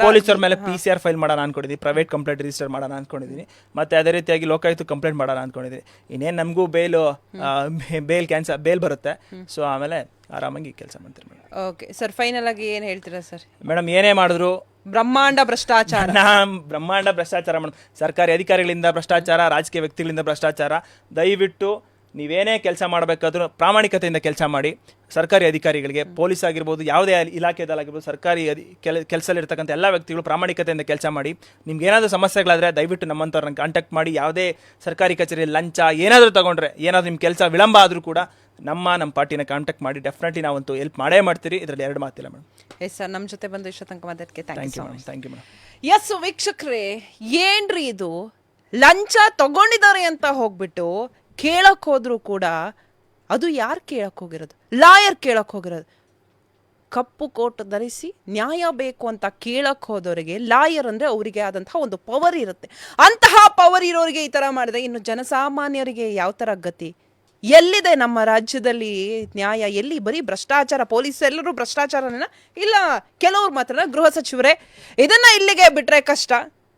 ಪೊಲೀಸರ ಮೇಲೆ PCR ಫೈಲ್ ಮಾಡೋಣ ಅನ್ಕೊಂಡಿದ್ವಿ, ಪ್ರೈವೇಟ್ ಕಂಪ್ಲೇಂಟ್ ರಿಜಿಸ್ಟರ್ ಮಾಡೋಣ ಅನ್ಕೊಂಡಿದ್ದೀನಿ, ಮತ್ತೆ ಅದೇ ರೀತಿಯಾಗಿ ಲೋಕಾಯುಕ್ತ ಕಂಪ್ಲೇಂಟ್ ಮಾಡೋಣ ಅನ್ಕೊಂಡಿದ್ದೀನಿ. ಇನ್ನೇನು ನಮಗೂ ಬೇಲ್ ಬರುತ್ತೆ. ಸೊ ಆಮೇಲೆ ಆರಾಮಾಗಿ ಕೆಲಸ ಮಾಡ್ತೀರಿ ಮೇಡಮ್. ಓಕೆ ಸರ್, ಫೈನಲ್ ಆಗಿ ಏನ್ ಹೇಳ್ತೀರಾ ಸರ್? ಮೇಡಮ್, ಏನೇ ಮಾಡಿದ್ರು ಬ್ರಹ್ಮಾಂಡ ಭ್ರಷ್ಟಾಚಾರ ಮೇಡಮ್. ಸರ್ಕಾರಿ ಅಧಿಕಾರಿಗಳಿಂದ ಭ್ರಷ್ಟಾಚಾರ, ರಾಜಕೀಯ ವ್ಯಕ್ತಿಗಳಿಂದ ಭ್ರಷ್ಟಾಚಾರ. ದಯವಿಟ್ಟು ನೀವೇನೇ ಕೆಲಸ ಮಾಡಬೇಕಾದ್ರೂ ಪ್ರಾಮಾಣಿಕತೆಯಿಂದ ಕೆಲಸ ಮಾಡಿ. ಸರ್ಕಾರಿ ಅಧಿಕಾರಿಗಳಿಗೆ, ಪೊಲೀಸ್ ಆಗಿರ್ಬೋದು, ಯಾವುದೇ ಇಲಾಖೆದಲ್ಲಾಗಿರ್ಬೋದು, ಸರ್ಕಾರಿ ಕೆಲಸದಲ್ಲಿರ್ತಕ್ಕಂಥ ಎಲ್ಲ ವ್ಯಕ್ತಿಗಳು ಪ್ರಾಮಾಣಿಕತೆಯಿಂದ ಕೆಲಸ ಮಾಡಿ. ನಿಮ್ಗೆ ಏನಾದರೂ ಸಮಸ್ಯೆಗಳಾದರೆ ದಯವಿಟ್ಟು ನಮ್ಮಂಥವ್ರನ್ನ ಕಾಂಟ್ಯಾಕ್ಟ್ ಮಾಡಿ. ಯಾವುದೇ ಸರ್ಕಾರಿ ಕಚೇರಿಯಲ್ಲಿ ಲಂಚ ಏನಾದರೂ ತಗೊಂಡ್ರೆ, ಏನಾದರೂ ನಿಮ್ಮ ಕೆಲಸ ವಿಳಂಬ ಆದರೂ ಕೂಡ ನಮ್ಮ ಪಾರ್ಟಿನ ಕಾಂಟ್ಯಾಕ್ಟ್ ಮಾಡಿ. ಡೆಫಿನೆಟ್ಲಿ ನಾವಂತೂ ಹೆಲ್ಪ್ ಮಾಡೇ ಮಾಡ್ತೀರಿ, ಇದರಲ್ಲಿ 2 ಮಾತಿಲ್ಲ ಮೇಡಮ್. ಎಸ್ ಸರ್, ನಮ್ಮ ಜೊತೆ ಬಂದು ಇಷ್ಟ ತನಕ ಮಾತಾಡಕ್ಕೆ ಥ್ಯಾಂಕ್ ಯು ಮೇಡಮ್. ಎಸ್ ವೀಕ್ಷಕರೇ, ಏನ್ರಿ ಇದು ಲಂಚ ತಗೊಂಡಿದ್ದಾರೆ ಅಂತ ಹೋಗ್ಬಿಟ್ಟು ಕೇಳಕ್ ಹೋದ್ರು ಕೂಡ ಅದು ಯಾರು ಕೇಳಕ್ ಹೋಗಿರೋದು? ಲಾಯರ್ ಕೇಳಕ್ ಹೋಗಿರೋದು. ಕಪ್ಪು ಕೋಟ್ ಧರಿಸಿ ನ್ಯಾಯ ಬೇಕು ಅಂತ ಕೇಳಕ್ ಹೋದವರಿಗೆ ಲಾಯರ್ ಅಂದ್ರೆ ಅವರಿಗೆ ಆದಂತಹ ಒಂದು ಪವರ್ ಇರುತ್ತೆ. ಅಂತಹ ಪವರ್ ಇರೋರಿಗೆ ಈ ತರ ಮಾಡಿದ್ರೆ ಇನ್ನು ಜನಸಾಮಾನ್ಯರಿಗೆ ಯಾವ ತರ ಗತಿ? ಎಲ್ಲಿದೆ ನಮ್ಮ ರಾಜ್ಯದಲ್ಲಿ ನ್ಯಾಯ? ಎಲ್ಲಿ? ಬರೀ ಭ್ರಷ್ಟಾಚಾರ. ಪೊಲೀಸ್ ಎಲ್ಲರೂ ಭ್ರಷ್ಟಾಚಾರನ? ಇಲ್ಲ ಕೆಲವ್ರು ಮಾತ್ರ ಗೃಹ ಸಚಿವರೇ. ಇದನ್ನ ಇಲ್ಲಿಗೆ ಬಿಟ್ರೆ ಕಷ್ಟ.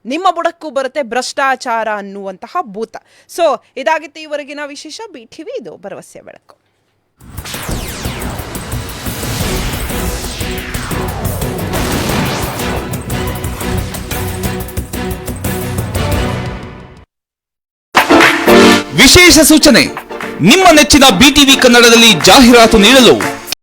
ನಿಮ್ಮ ಬುಡಕ್ಕೂ ಬರುತ್ತೆ ಭ್ರಷ್ಟಾಚಾರ ಅನ್ನುವಂತಹ ಭೂತ. ಸೊ ಇದಾಗಿತ್ತು ಈವರೆಗಿನ ವಿಶೇಷ. BTV, ಇದು ಭರವಸೆ ಬೆಳಕು. ವಿಶೇಷ ಸೂಚನೆ: ನಿಮ್ಮ ನೆಚ್ಚಿನ BTV ಕನ್ನಡದಲ್ಲಿ ಜಾಹೀರಾತು ನೀಡಲು